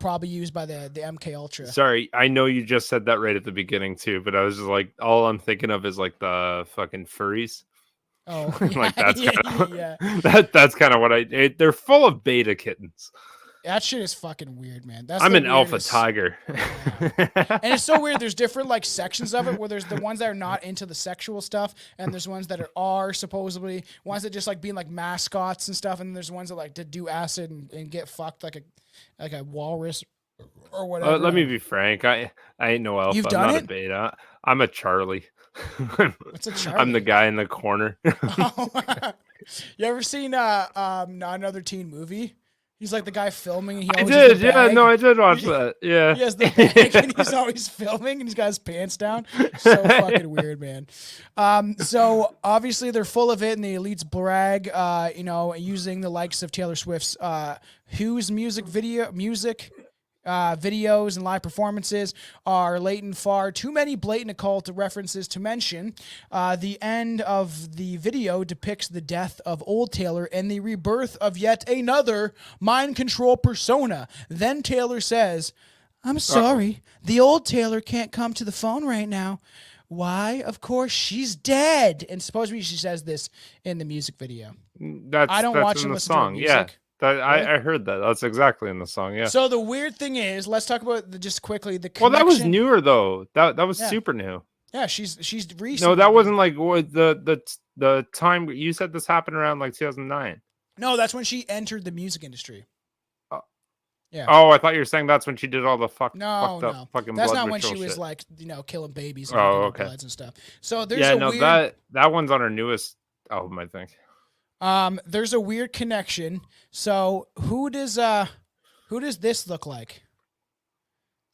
probably used by the MK Ultra. Sorry, I know you just said that right at the beginning too, but I was just like, all I'm thinking of is like the fucking furries. Oh, Like that's yeah, kind of yeah. that's kind of what they're full of beta kittens. That shit is fucking weird, man. That's I'm the an alpha weirdest. tiger. And it's so weird. There's different like sections of it where there's the ones that are not into the sexual stuff, and there's ones that are supposedly ones that just like being like mascots and stuff, and there's ones that like to do acid and get fucked like a walrus or whatever. Let me be frank. I ain't no alpha. You've I'm done not it? a beta. I'm a Charlie. What's a Charlie? I'm the guy in the corner. You ever seen another teen movie? He's like the guy filming. And he I always has did. the Yeah, bag. no, I did watch that. Yeah. He has the bag and he's always filming and he's got his pants down. So fucking weird, man. So obviously they're full of it, and the elites brag, using the likes of Taylor Swift's Who's music videos and live performances are latent far too many blatant occult references to mention. The end of the video depicts the death of old Taylor and the rebirth of yet another mind control persona. Then Taylor says, I'm sorry, the old Taylor can't come to the phone right now. Why? Of course, she's dead. And supposedly she says this in the music video. I don't watch and listen to her music. I heard that. That's exactly in the song. Yeah. So the weird thing is, let's talk about just quickly the Well, connection. that was newer though. That was super new. Yeah, she's recent. No, that wasn't like what the time you said this happened around like 2009. No, that's when she entered the music industry. Yeah. Oh, I thought you were saying that's when she did all the fucked No. up fucking That's blood not when she ritual was shit. like, killing babies and okay. bloods and stuff. So there's a weird... that one's on her newest album, I think. There's a weird connection. So who does this look like?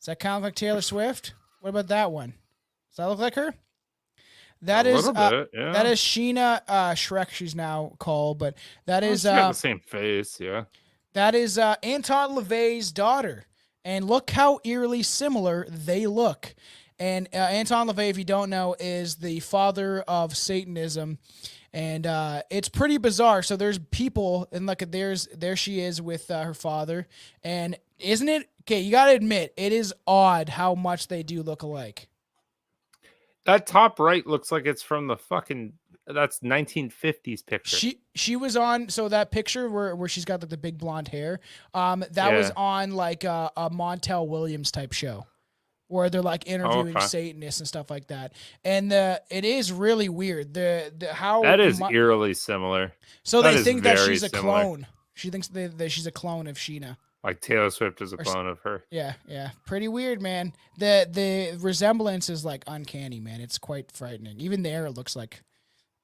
Does that kind of like Taylor Swift? What about that one? Does that look like her? That is bit, yeah. That is Sheena Shrek. She's now called, but that is she got the same face, yeah. That is Anton LaVey's daughter, and look how eerily similar they look. And Anton LaVey, if you don't know, is the father of Satanism. And it's pretty bizarre. So there's people, and look, there she is with her father. And isn't it, okay, you got to admit, it is odd how much they do look alike. That top right looks like it's from the fucking, that's 1950s picture. She was on, so that picture where she's got the big blonde hair, that was on like a Montel Williams type show, where they're like interviewing Satanists and stuff like that. And it is really weird. How that is eerily similar. So they think that she's a clone. She thinks that she's a clone of Sheena. Like Taylor Swift is a clone of her. Yeah. Pretty weird, man. The resemblance is like uncanny, man. It's quite frightening. Even there, it looks like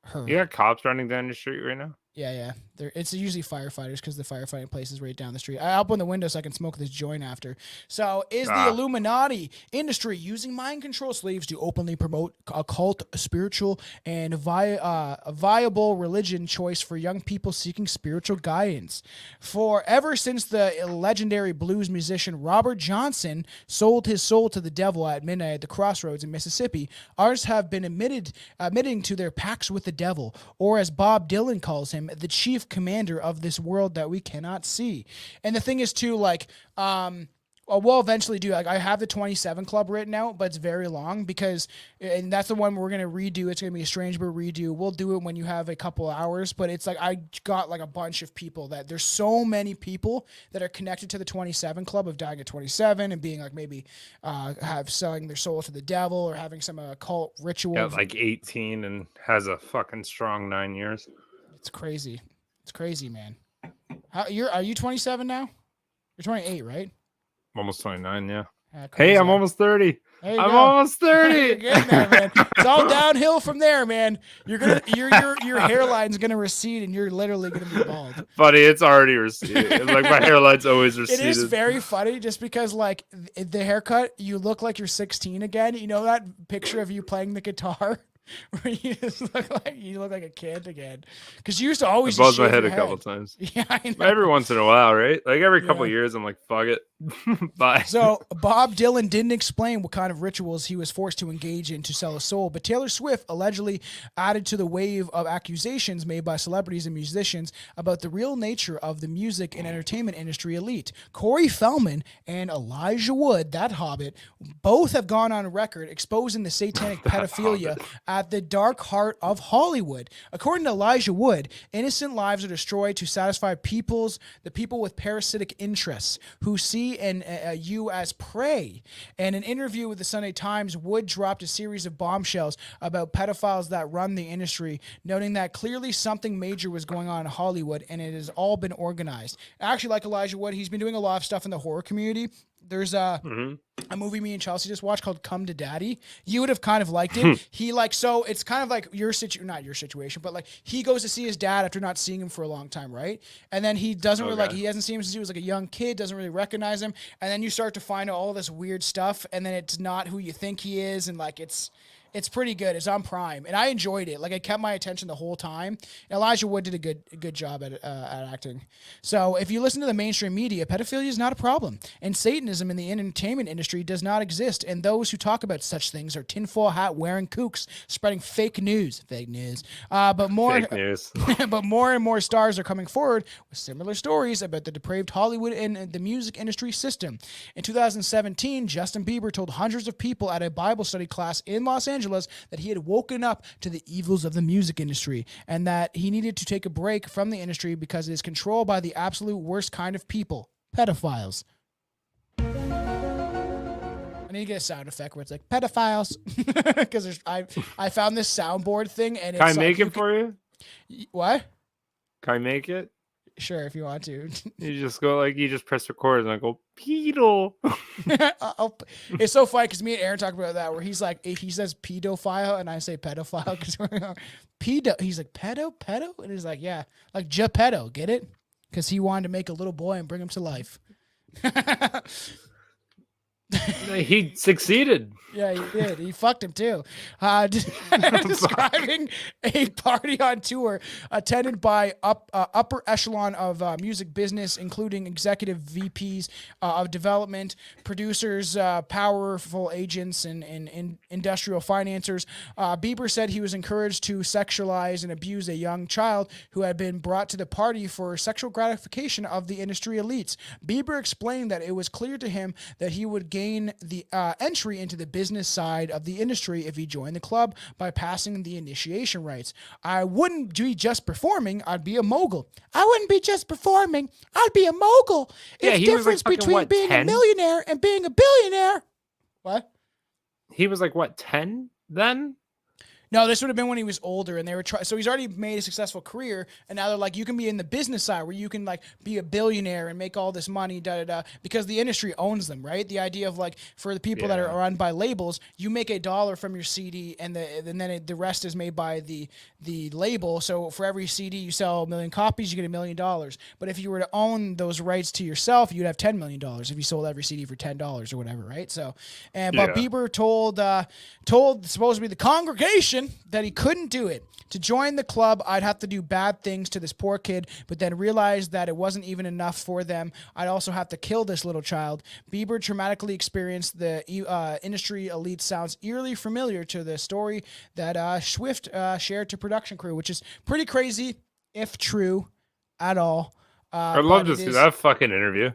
her. You got cops running down the street right now? Yeah. It's usually firefighters because the firefighting place is right down the street. I open the window so I can smoke this joint after. So, is the Illuminati industry using mind control slaves to openly promote occult, spiritual, and a viable religion choice for young people seeking spiritual guidance? Ever since the legendary blues musician Robert Johnson sold his soul to the devil at midnight at the crossroads in Mississippi, artists have been admitting to their pacts with the devil, or as Bob Dylan calls him, the chief commander of this world that we cannot see. And the thing is too, like, we'll eventually do, like, I have the 27 Club written out, but it's very long and that's the one we're going to redo. It's going to be a Strange Brew redo. We'll do it when you have a couple hours, but it's like, I got like a bunch of people there's so many people that are connected to the 27 Club of dying at 27 and being like maybe selling their soul to the devil or having some occult ritual. Yeah, like 18 and has a fucking strong 9 years. It's crazy. It's crazy, man. Are you 27 now? You're 28, right? I'm almost 29, yeah. Hey, I'm almost 30. I'm almost 30. You're getting there, man. It's all downhill from there, man. Your hairline's gonna recede, and you're literally gonna be bald. Buddy, it's already receded. Like my hairline's always receded. It is very funny, just because like the haircut, you look like you're 16 again. You know that picture of you playing the guitar? Where you just look like a kid again, because you used to always buzz my head a couple times. Yeah, I know. Every once in a while, right? Like every couple years, I'm like, fuck it, bye. So Bob Dylan didn't explain what kind of rituals he was forced to engage in to sell his soul, but Taylor Swift allegedly added to the wave of accusations made by celebrities and musicians about the real nature of the music and entertainment industry elite. Corey Feldman and Elijah Wood, that hobbit, both have gone on record exposing the satanic pedophilia at the dark heart of Hollywood. According to Elijah Wood, innocent lives are destroyed to satisfy the people with parasitic interests who see you as prey. In an interview with the Sunday Times, Wood dropped a series of bombshells about pedophiles that run the industry, noting that clearly something major was going on in Hollywood and it has all been organized. Actually, like Elijah Wood, he's been doing a lot of stuff in the horror community. There's a movie me and Chelsea just watched called Come to Daddy. You would have kind of liked it. So it's kind of like not your situation, but like he goes to see his dad after not seeing him for a long time, right? And then he doesn't really he hasn't seen him since he was like a young kid, doesn't really recognize him. And then you start to find out all this weird stuff, and then it's not who you think he is, and like it's It's pretty good. It's on Prime, and I enjoyed it. Like, it kept my attention the whole time. Elijah Wood did a good job at acting. So, if you listen to the mainstream media, pedophilia is not a problem, and Satanism in the entertainment industry does not exist. And those who talk about such things are tinfoil hat wearing kooks, spreading fake news. But more, Fake news. but more and more stars are coming forward with similar stories about the depraved Hollywood and the music industry system. In 2017, Justin Bieber told hundreds of people at a Bible study class in Los Angeles that he had woken up to the evils of the music industry and that he needed to take a break from the industry because it is controlled by the absolute worst kind of people, pedophiles. I need to get a sound effect where it's like pedophiles, because I found this soundboard thing and it's Can I make it for you? What? Can I make it? Sure, if you want to. You just go you just press record and I go pedo. It's so funny because me and Aaron talk about that where he's like, he says pedophile and I say pedophile because we're pedo. He's like pedo, and he's like, yeah, like Geppetto, get it? Because he wanted to make a little boy and bring him to life. He succeeded. Yeah, he did. He fucked him too. Describing a party on tour attended by upper echelon of music business, including executive VPs of development, producers, powerful agents, and industrial financiers. Bieber said he was encouraged to sexualize and abuse a young child who had been brought to the party for sexual gratification of the industry elites. Bieber explained that it was clear to him that he would gain the entry into the business side of the industry if he joined the club by passing the initiation rites. I wouldn't be just performing, I'd be a mogul. I wouldn't be just performing, I'd be a mogul. Yeah, It's he was, difference like, fucking, between what, being 10? a millionaire and being a billionaire. What? He was like, what, 10 then? No, this would have been when he was older, and they were trying. So he's already made a successful career, and now they're like, you can be in the business side where you can like be a billionaire and make all this money, because the industry owns them, right? The idea of like for the people that are run by labels, you make $1 from your CD, and then the rest is made by the label. So for every CD you sell 1 million copies, you get $1 million. But if you were to own those rights to yourself, you'd have $10 million if you sold every CD for $10 or whatever, right? So, but Bieber told supposedly the congregation that he couldn't do it. To join the club, I'd have to do bad things to this poor kid, but then realized that it wasn't even enough for them. I'd also have to kill this little child. Bieber traumatically experienced the industry elite. Sounds eerily familiar to the story that Swift shared to production crew, which is pretty crazy, if true at all. I'd love to see that fucking interview.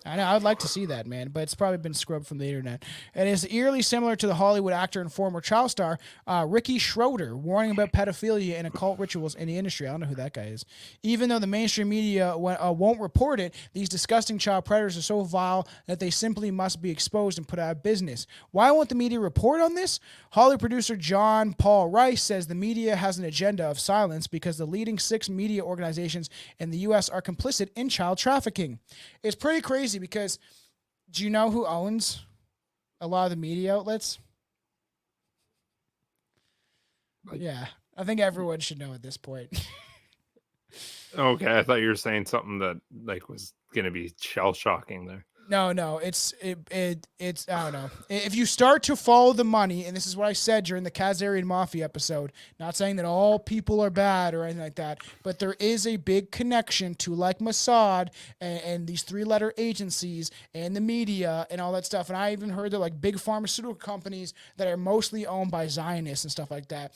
I know, I would like to see that, man, but it's probably been scrubbed from the internet. It is eerily similar to the Hollywood actor and former child star Ricky Schroeder, warning about pedophilia and occult rituals in the industry. I don't know who that guy is. Even though the mainstream media won't report it, these disgusting child predators are so vile that they simply must be exposed and put out of business. Why won't the media report on this? Hollywood producer John Paul Rice says the media has an agenda of silence because the leading 6 media organizations in the U.S. are complicit in child trafficking. It's pretty crazy. Because do you know who owns a lot of the media outlets? Yeah, I think everyone should know at this point. Okay, I thought you were saying something that like was gonna be shell shocking there. No, it's I don't know. If you start to follow the money, and this is what I said during the Kazarian Mafia episode, not saying that all people are bad or anything like that, but there is a big connection to like Mossad and these 3-letter agencies and the media and all that stuff. And I even heard that like big pharmaceutical companies that are mostly owned by Zionists and stuff like that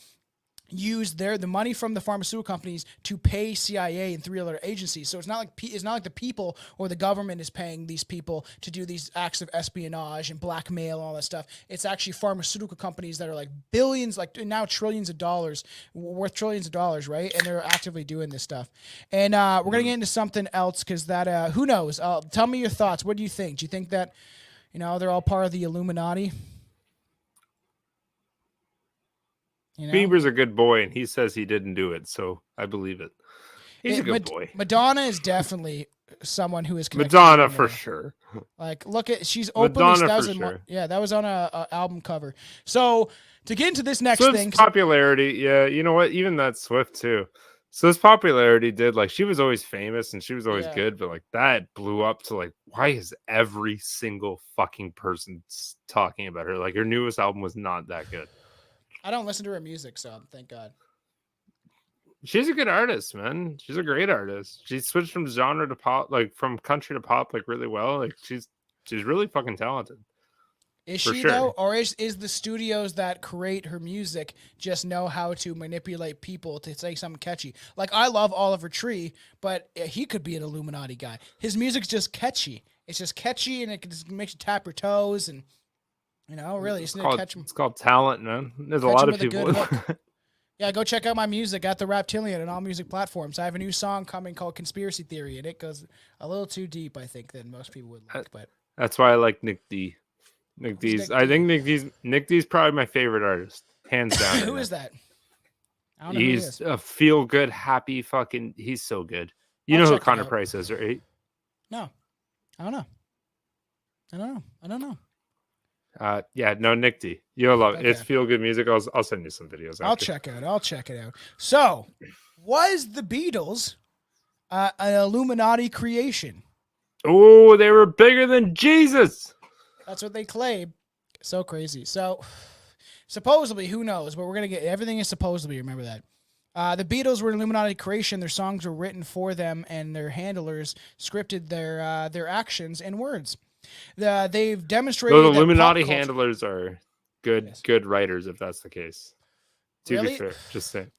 use the money from the pharmaceutical companies to pay CIA and 3-letter agencies. So it's not like the people or the government is paying these people to do these acts of espionage and blackmail and all that stuff. It's actually pharmaceutical companies that are like billions, like now trillions of dollars, worth trillions of dollars, right? And they're actively doing this stuff. And we're gonna get into something else because that who knows? Tell me your thoughts. What do you think? Do you think that they're all part of the Illuminati? Bieber's a good boy, and he says he didn't do it, so I believe it. He's a good boy. Madonna is definitely someone who is connected. Madonna for sure. Like, look at she's openly. Madonna that was on a album cover. So to get into this next Swift's thing, popularity, yeah, you know what? Even that Swift too. So his popularity did like she was always famous and she was always good, but like that blew up to like, why is every single fucking person talking about her? Like her newest album was not that good. I don't listen to her music, so thank God. She's a good artist, man. She's a great artist. She switched from genre to pop, like from country to pop, like really well. Like she's really fucking talented. Is For she sure. though, or is the studios that create her music just know how to manipulate people to say something catchy? Like I love Oliver Tree, but he could be an Illuminati guy. His music's just catchy. It's just catchy, and it just makes you tap your toes, and really, It's just called, catch 'em. it's called talent, man. There's a Catch lot 'em of with a people. good hook. Yeah, go check out my music at the Raptilian and all music platforms. I have a new song coming called Conspiracy Theory, and it goes a little too deep, I think, than most people would like. But That's why I like Nick D. Nick D's. I think Nick D's probably my favorite artist, hands down. who is that? I don't know who he He's is. a feel good, happy fucking. He's so good. You I'll know who check it Connor out. Price is, right? No, I don't know. I don't know. Yeah, no, Nick D. You'll love it. Okay. It's feel good music. I'll send you some videos. I'll after. check it out. So, was the Beatles an Illuminati creation? Oh, they were bigger than Jesus. That's what they claim. So crazy. So, supposedly, who knows? But we're gonna get everything is supposedly. Remember that. The Beatles were an Illuminati creation. Their songs were written for them, and their handlers scripted their actions and words. They've demonstrated. Those that Illuminati pop culture- handlers are good, Yes. good writers. If that's the case, to Really? be fair, just saying.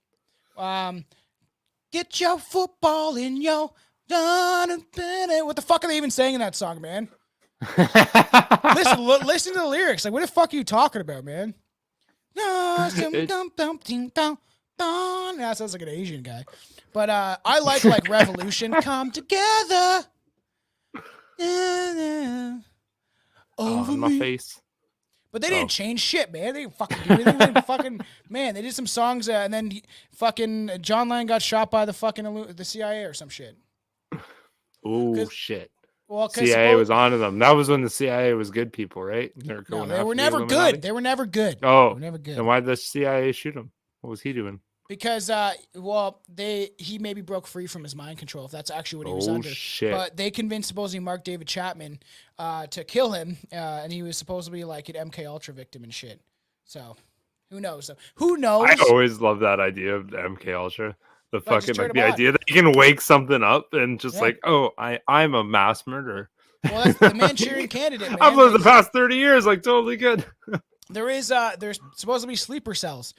Get your football in your. What the fuck are they even saying in that song, man? Listen to the lyrics. Like, what the fuck are you talking about, man? That sounds like an Asian guy. But I like Revolution. Come together. Over On my me. face. But they didn't change shit, man. They didn't fucking do anything. They fucking man. They did some songs, and then fucking John Lennon got shot by the CIA or some shit. Oh shit. Well, CIA was onto them. That was when the CIA was good people, right? They were, No, going they after were the never Illuminati? good. They were never good. Oh, They were never good. then why did the CIA shoot him? What was he doing? Because he maybe broke free from his mind control, if that's actually what he was Oh, under. shit. But they convinced supposedly Mark David Chapman to kill him, and he was supposedly like an MK Ultra victim and shit. So who knows? Who knows? I always love that idea of the MK Ultra. The just fucking turn like the him on. idea that you can wake something up and just Yeah. like, oh, I'm a mass murderer. Well, that's the Manchurian Candidate, man. I've lived the past 30 years like totally good. There's supposed to be sleeper cells.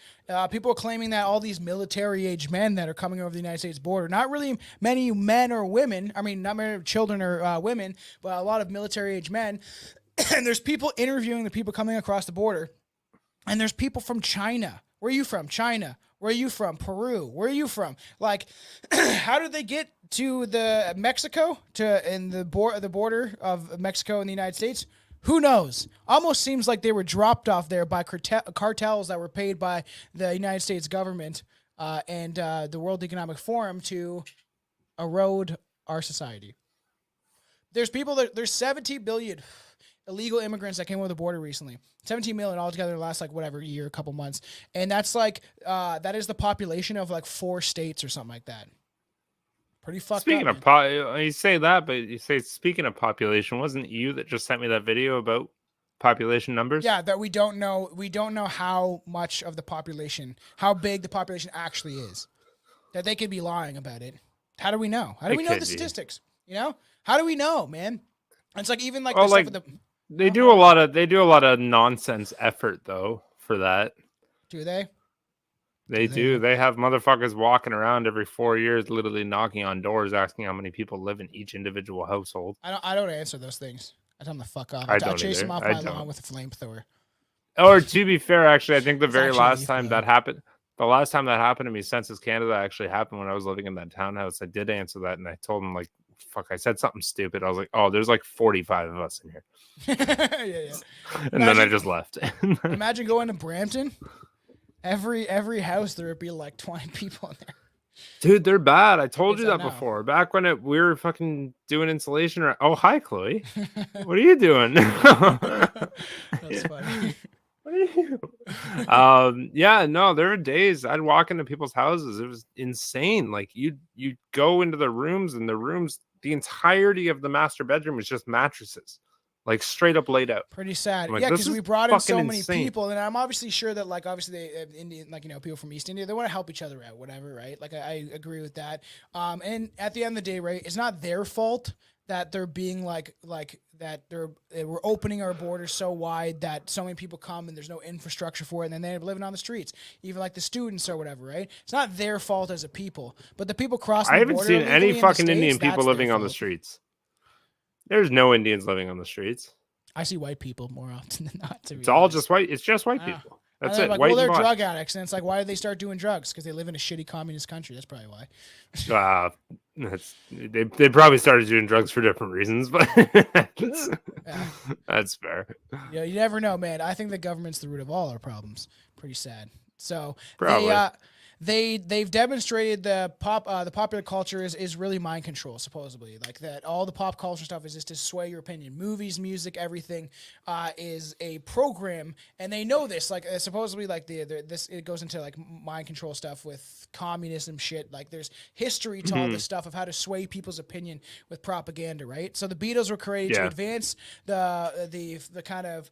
People are claiming that all these military-age men that are coming over the United States border, not really many men or women. I mean, not many children or women, but a lot of military-age men. And there's people interviewing the people coming across the border. And there's people from China. Where are you from? China. Where are you from? Peru. Where are you from? Like, how did they get to the Mexico in the border of Mexico and the United States? Who knows? Almost seems like they were dropped off there by cartels that were paid by the United States government and the World Economic Forum to erode our society. There's 70 billion illegal immigrants that came over the border recently. 17 million altogether in the last year, a couple months. And that's that is the population of 4 states or something like that. Pretty fucked Speaking up. of you say that, but you say speaking of population, wasn't you that just sent me that video about population numbers? Yeah, that we don't know how much of the population, how big the population actually is. That they could be lying about it. How do we know? How do we know the statistics? How do we know, man? It's even the stuff with the they do a lot of nonsense effort though for that. Do they? They do. They have motherfuckers walking around every 4 years, literally knocking on doors, asking how many people live in each individual household. I don't answer those things. I tell them the fuck off. I I don't chase either. them off I my don't. lawn with a flamethrower. Or to be fair, actually, I think the It's very actually last lethal, time though. that happened, the last time that happened to me, Census Canada actually happened when I was living in that townhouse. I did answer that, and I told them fuck, I said something stupid. I was like, oh, there's 45 of us in here. yeah. And then I just left. Imagine going to Brampton. Every house there would be 20 people in there. Dude, they're bad. I told Yes, you I that know. before. Back when we were fucking doing insulation. Oh, hi, Chloe. What are you doing? That's funny. What are you? Yeah, no, there were days I'd walk into people's houses. It was insane. You go into the rooms, and the entirety of the master bedroom is just mattresses. like straight up laid out. Pretty sad. I'm like, Yeah, this because is we brought in so fucking many insane. people, and I'm obviously sure that, like, obviously they Indian, like, you know, people from East India, they want to help each other out, whatever, right? Like, I agree with that. And at the end of the day, right, it's not their fault that they're being like that we're opening our borders so wide that so many people come and there's no infrastructure for it, and then they end up living on the streets, even like the students or whatever, right? It's not their fault as a people, but the people crossing I the haven't border seen illegally any in the fucking States, Indian people that's their living on the fault. streets. There's no Indians living on the streets. I see white people more often than not. To be It's all honest. just white. It's just white I know. people. And That's they're it. like, White well, they're and black. drug addicts, and it's like, why did they start doing drugs? Because they live in a shitty communist country. That's probably why. They probably started doing drugs for different reasons, but that's fair. Yeah, you never know, man. I think the government's the root of all our problems. Pretty sad. So Probably. they've demonstrated the popular culture is really mind control, supposedly. Like that, all the pop culture stuff is just to sway your opinion. Movies, music, everything is a program, and they know this. Like supposedly, like it goes into like mind control stuff with communism shit. Like there's history to all this stuff of how to sway people's opinion with propaganda, right? So the Beatles were created to advance the kind of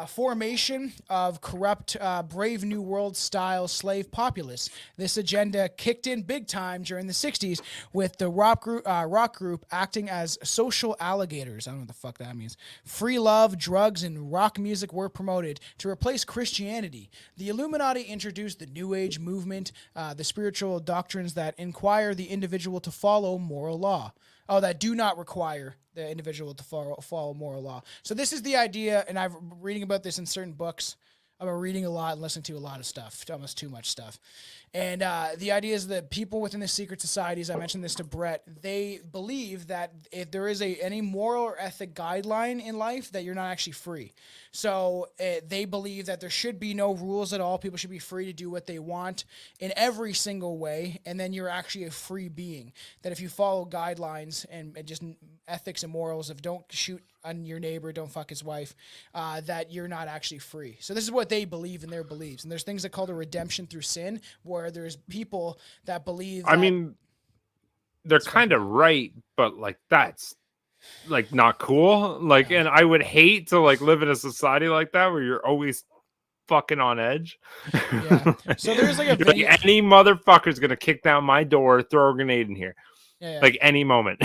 formation of corrupt, Brave New World style slave populace. This agenda kicked in big time during the 60s with the rock group acting as social alligators. I don't know what the fuck that means. Free love, drugs, and rock music were promoted to replace Christianity. The Illuminati introduced the New Age movement, the spiritual doctrines that inquire the individual to follow moral law. Oh, that do not require the individual to follow moral law. So this is the idea, and I've been reading about this in certain books. I've been reading a lot and listening to a lot of stuff, almost too much stuff. And the idea is that people within the secret societies, I mentioned this to Brett, they believe that if there is any moral or ethic guideline in life, that you're not actually free. So they believe that there should be no rules at all. People should be free to do what they want in every single way, and then you're actually a free being. That if you follow guidelines and just ethics and morals of don't shoot on your neighbor, don't fuck his wife, that you're not actually free. So this is what they believe in their beliefs. And there's things that called a redemption through sin, where there's people that believe that, I mean, they're kind of right, but like that's like not cool. Like, and I would hate to like live in a society like that where you're always fucking on edge. Yeah. So there's like a You're video. like, any motherfucker's gonna kick down my door, throw a grenade in here. Yeah. Like any moment.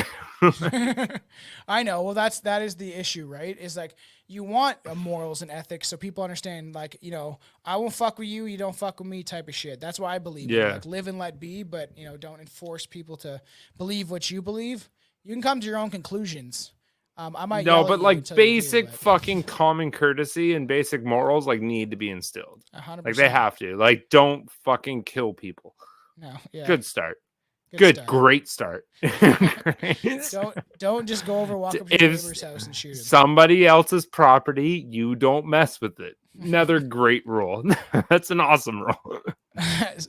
I know. Well, that is the issue, right? Is like you want morals and ethics, so people understand. Like, you know, I won't fuck with you, you don't fuck with me, type of shit. That's why I believe. Yeah. In, like live and let be, but you know, don't enforce people to believe what you believe. You can come to your own conclusions. I might No, yell at but you like until you do, basic but fucking common courtesy and basic morals like need to be instilled. 100%. Like they have to. Like don't fucking kill people. No, yeah. Good start. Good, start. great start. Don't just go over, walk up to your If neighbor's house and shoot him. somebody else's property, you don't mess with it. Another great rule. That's an awesome rule.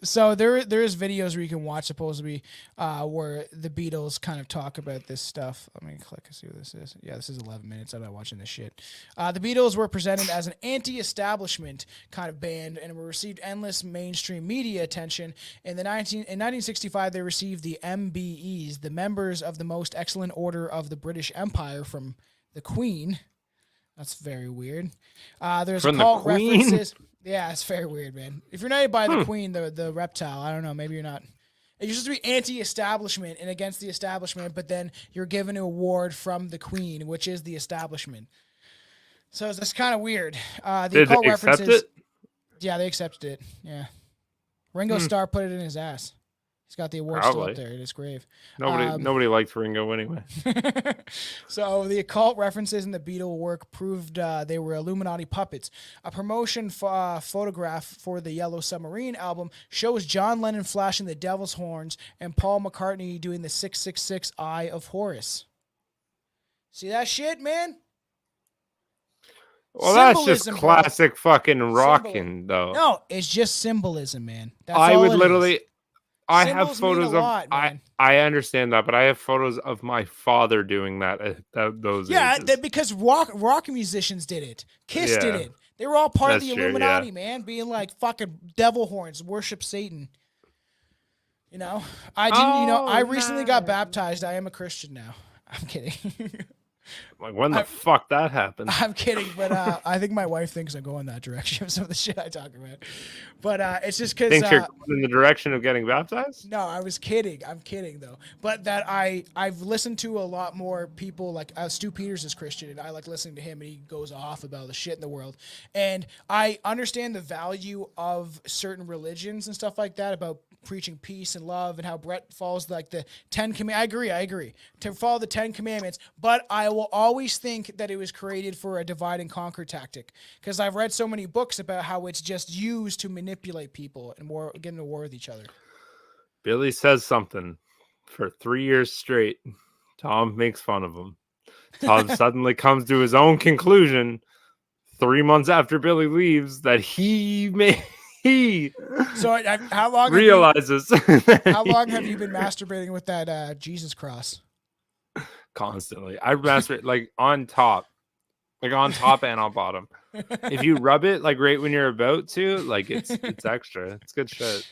So there is videos where you can watch supposedly where the Beatles kind of talk about this stuff. Let me click and see what this is. Yeah, this is 11 minutes. I'm not watching this shit. The Beatles were presented as an anti-establishment kind of band and received endless mainstream media attention. In 1965, they received the MBEs, the Members of the Most Excellent Order of the British Empire, from the Queen. That's very weird. There's From the occult Queen? references. Yeah, it's very weird, man. If you're not by the Queen, the reptile, I don't know, maybe you're not. You're supposed to be anti-establishment and against the establishment, but then you're given an award from the Queen, which is the establishment. So that's kind of weird. The Did occult they accept references. it? Yeah, they accepted it. Yeah. Ringo Starr put it in his ass. He's got the award still Probably. up there in his grave. Nobody liked Ringo anyway. So the occult references in the Beatle work proved they were Illuminati puppets. A promotion photograph for the Yellow Submarine album shows John Lennon flashing the devil's horns and Paul McCartney doing the 666 Eye of Horus. See that shit, man? Well, that's just Symbolism, bro. classic fucking rocking, though. No, it's just symbolism, man. That's I all would it is. literally. I Symbols have photos mean a of. lot, man. I understand that, but I have photos of my father doing that. Those. Yeah, ages. because rock musicians did it. Kiss did Yeah. it. They were all part of That's the true, Illuminati, yeah. man, being like fucking devil horns, worship Satan. You know, I didn't. I recently got baptized. I am a Christian now. I'm kidding. Like, when the fuck that happened? I'm kidding, but I think my wife thinks I'm going that direction of some of the shit I talk about. But it's just because Think you're going in the direction of getting baptized? no, I was kidding. I'm kidding though. But that I've listened to a lot more people like Stu Peters is Christian, and I like listening to him, and he goes off about the shit in the world. And I understand the value of certain religions and stuff like that about preaching peace and love, and how Brett follows like the 10 commandments. I agree to follow the 10 commandments, but I will always think that it was created for a divide and conquer tactic, because I've read so many books about how it's just used to manipulate people and get into war with each other. Billy says something for 3 years straight. Tom makes fun of him. Tom suddenly comes to his own conclusion 3 months after Billy leaves that So how long realizes how long have you been masturbating with that Jesus cross? Constantly. I masturbate like on top and on bottom. If you rub it like right when you're about to, like it's extra. It's good shit.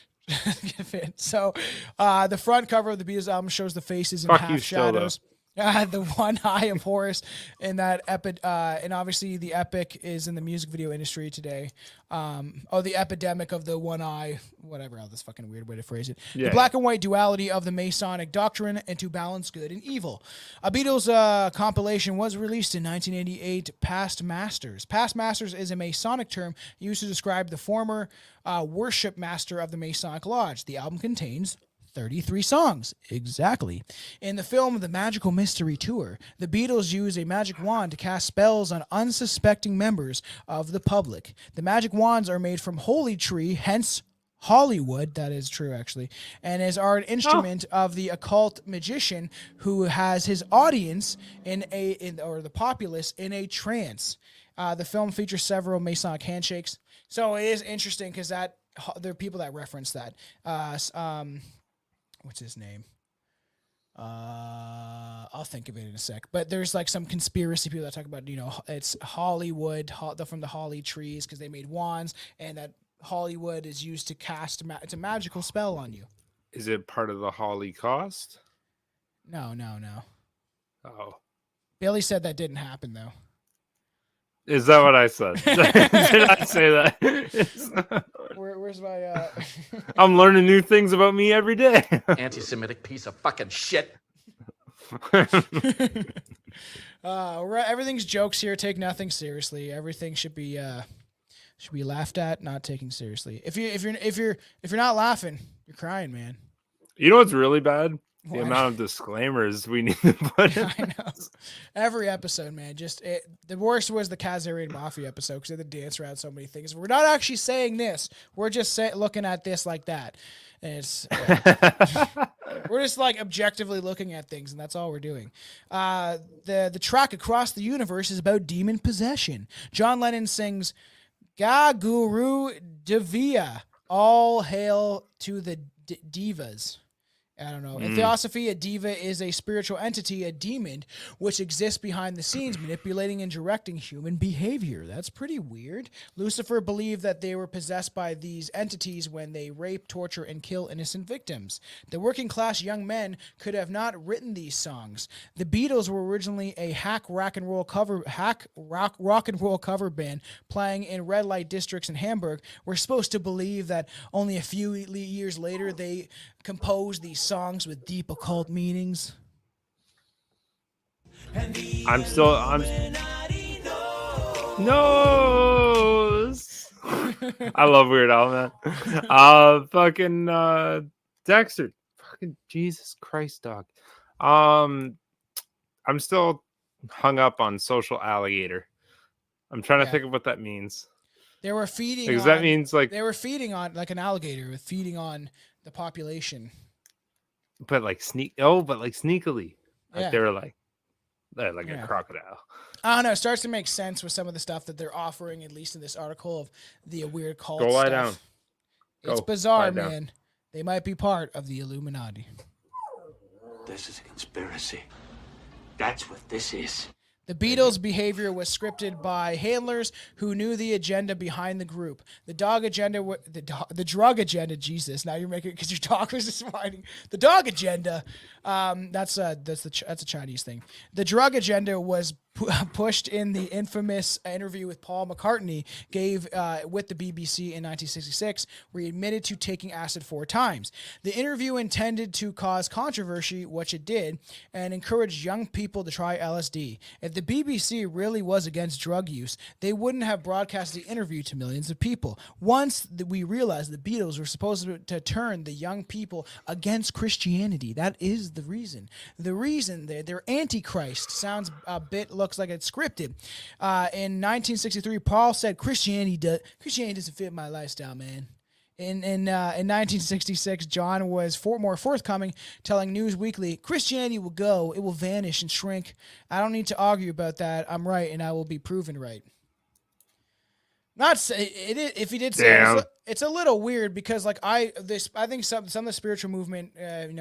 So the front cover of the Beatles album shows the faces in half shadows. The one eye of Horus in that epic, and obviously the epic is in the music video industry today. The epidemic of the one eye, whatever. This fucking weird way to phrase it. The black and white duality of the Masonic doctrine and to balance good and evil. A Beatles compilation was released in 1988. Past Masters. Past Masters is a Masonic term used to describe the former worship master of the Masonic Lodge. The album contains 33 songs, exactly. In the film The Magical Mystery Tour, the Beatles use a magic wand to cast spells on unsuspecting members of the public. The magic wands are made from holy tree, hence Hollywood, that is true actually, and are an instrument of the occult magician who has his audience or the populace in a trance. The film features several Masonic handshakes, so it is interesting because there are people that reference that. What's his name? I'll think of it in a sec. But there's like some conspiracy people that talk about, it's Hollywood from the holly trees because they made wands, and that Hollywood is used to cast it's a magical spell on you. Is it part of the Holocaust? No. Oh. Billy said that didn't happen though. Is that what I said? Did I say that? Where's my I'm learning new things about me every day. Anti-Semitic piece of fucking shit. Everything's jokes here. Take nothing seriously. Everything should be laughed at, not taken seriously. If you're not laughing, you're crying, man. You know what's really bad? The What? amount of disclaimers we need to put in. I know. Every episode, man. The worst was the Kazarian Mafia episode because they had to dance around so many things. We're not actually saying this. We're just looking at this like that. And it's we're just like objectively looking at things, and that's all we're doing. The track Across the Universe is about demon possession. John Lennon sings Ga Guru Devia. All hail to the divas. I don't know. In Theosophy, a diva is a spiritual entity, a demon, which exists behind the scenes, manipulating and directing human behavior. That's pretty weird. Lucifer believed that they were possessed by these entities when they rape, torture, and kill innocent victims. The working class young men could have not written these songs. The Beatles were originally a rock and roll cover band playing in red light districts in Hamburg. We're supposed to believe that only a few years later they composed these songs with deep occult meanings. I'm knows. I love Weird Al, man. Dexter. Fucking Jesus Christ, dog. I'm still hung up on social alligator. I'm trying to think of what that means. They were feeding because that means like they were feeding on like an alligator, feeding on the population. But sneakily. Like Yeah. they're like a crocodile. I don't know. It starts to make sense with some of the stuff that they're offering, at least in this article of the weird cult Go stuff. lie down. It's Go bizarre, lie down. man. They might be part of the Illuminati. This is a conspiracy. That's what this is. The Beatles' behavior was scripted by handlers who knew the agenda behind the group. The drug agenda. Jesus, now you're making it because your dog was just whining. The dog agenda. That's a Chinese thing. The drug agenda was pushed in the infamous interview with Paul McCartney gave with the BBC in 1966, where he admitted to taking acid 4 times. The interview intended to cause controversy, which it did, and encourage young people to try LSD. If the BBC really was against drug use, they wouldn't have broadcast the interview to millions of people. Once we realized the Beatles were supposed to turn the young people against Christianity, that is the reason. The reason they're antichrist. Sounds a bit, looks like it's scripted. In 1963, Paul said, Christianity doesn't fit my lifestyle, man. In 1966, John was more forthcoming, telling Newsweekly, Christianity will go, it will vanish and shrink. I don't need to argue about that. I'm right, and I will be proven right. Not say it. If he did say it's a little weird because like I think some of the spiritual movement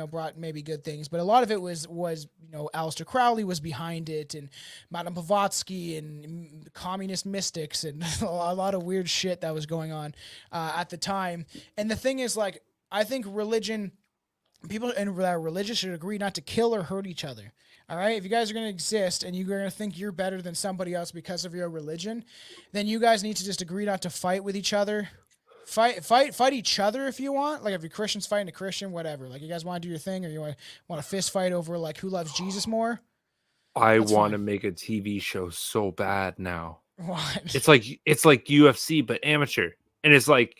brought maybe good things, but a lot of it was Aleister Crowley was behind it, and Madame Blavatsky and communist mystics and a lot of weird shit that was going on at the time. And the thing is, like, I think people that are religious should agree not to kill or hurt each other. All right, if you guys are going to exist and you're going to think you're better than somebody else because of your religion, then you guys need to just agree not to fight with each other. Fight each other if you want. Like if you're Christians fighting a Christian, whatever. Like you guys want to do your thing, or you want a fist fight over like who loves Jesus more. I want to make a TV show so bad now. What? It's like UFC but amateur, and it's like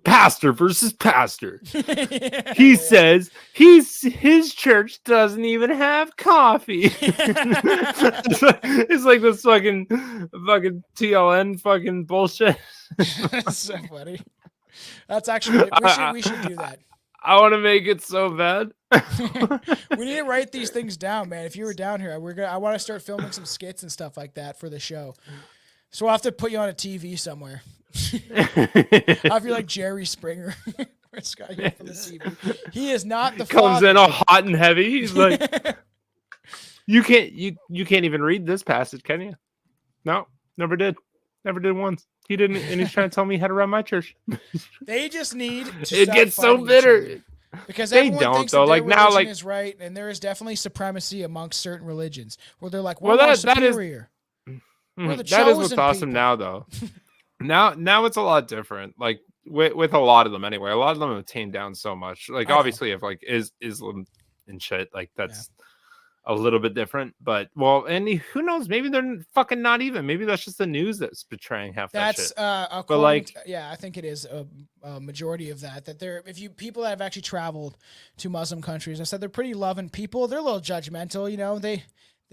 pastor versus pastor. He says his church doesn't even have coffee. It's like this fucking TLN fucking bullshit. That's so funny. That's actually we should do that. I want to make it so bad. We need to write these things down, man. If you were down here, I want to start filming some skits and stuff like that for the show. So we'll have to put you on a TV somewhere. I feel like Jerry Springer. This guy here for the TV. He is not the comes father. in all hot and heavy. He's like, you can't even read this passage, can you? No, never did once. He didn't, and he's trying to tell me how to run my church. They just need to. It gets so bitter because they everyone don't thinks though. That like their now, religion like is right, and there is definitely supremacy amongst certain religions where they're like, well, we're that is superior. that is what's awesome people. now, though. Now it's a lot different. Like with a lot of them anyway. A lot of them have tamed down so much. Like obviously, if like Islam and shit, like that's a little bit different. But well, and who knows? Maybe they're fucking not even. Maybe that's just the news that's betraying half that shit. But like, I think it is a majority of that. That they're people that have actually traveled to Muslim countries, I said they're pretty loving people. They're a little judgmental, They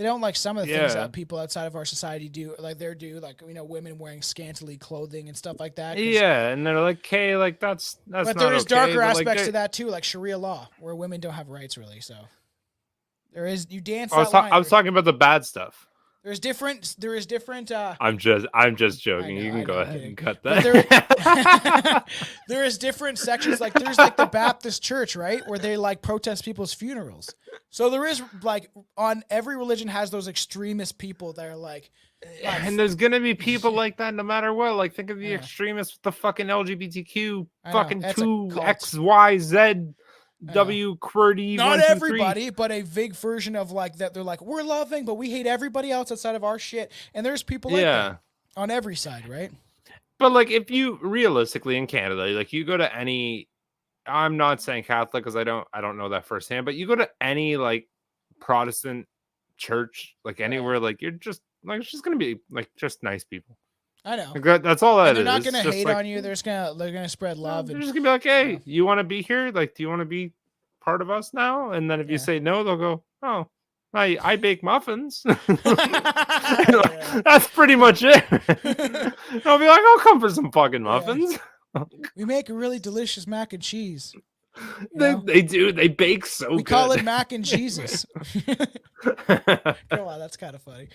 don't like some of the things that people outside of our society do, like like women wearing scantily clothing and stuff like that. Yeah, and they're like, "Okay, like that's." But there is darker aspects to that too, like Sharia law, where women don't have rights really. So there is you dance. I was talking about the bad stuff. There is different. I'm just joking. You can go ahead and cut that. There is different sections. Like there's like the Baptist church, right, where they like protest people's funerals. So there is like on every religion has those extremist people that are like. And there's gonna be people like that no matter what. Like think of the extremists with the fucking LGBTQ fucking 2XYZ. QWERTY. Not everybody, but a big version of like that. They're like, we're loving, but we hate everybody else outside of our shit. And there's people like that on every side, right? But like, if you realistically in Canada, like you go to any, I'm not saying Catholic because I don't know that firsthand, but you go to any like Protestant church, like anywhere, like you're just like it's just gonna be like just nice people. I know. Like, that's all that they're is. not gonna hate like, on you. They're gonna spread love. They're just gonna be like, hey, you want to be here? Like, do you want to be part of us now? And then if you say no, they'll go, oh, I bake muffins. That's pretty much it. I'll be like, I'll come for some fucking muffins. We make a really delicious mac and cheese. They do. They bake so we good. call it mac and Jesus. Wow, that's kind of funny.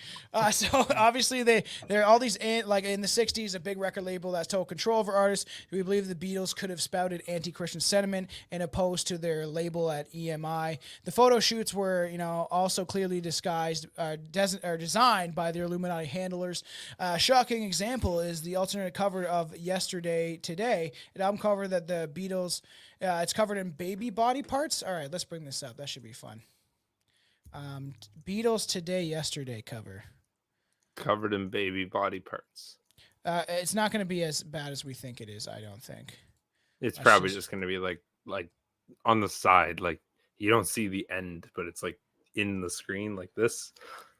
So obviously they're all these like in the 60s, a big record label that's total control over artists. We believe the Beatles could have spouted anti-Christian sentiment and opposed to their label at EMI. The photo shoots were, also clearly disguised, designed by their Illuminati handlers. Shocking example is the alternate cover of Yesterday Today, an album cover that the Beatles. It's covered in baby body parts. All right, let's bring this up. That should be fun. Beatles Today Yesterday cover. Covered in baby body parts. It's not going to be as bad as we think it is. I don't think. It's That's probably just- just going to be like on the side, like you don't see the end, but it's like in the screen like this.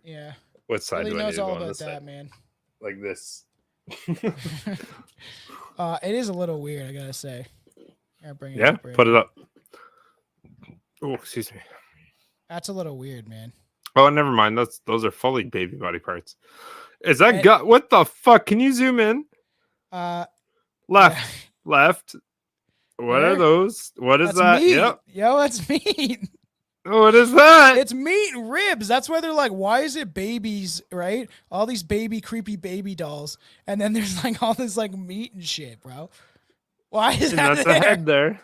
Yeah. What side Billy do I need knows to go all on about this that, side? man. Like this. It is a little weird, I gotta say. Bring it Yeah, up right put now. it up. Oh, excuse me. That's a little weird, man. Oh, never mind. Those are fully baby body parts. Is that And- gut? What the fuck? Can you zoom in? Yeah. Left. What There? are those? What is That's that? meat. Yep. Yo, that's meat. What is that? It's meat and ribs. That's why they're like, why is it babies, right? All these creepy baby dolls. And then there's like all this like meat and shit, bro. Why is And that that's there? a head there.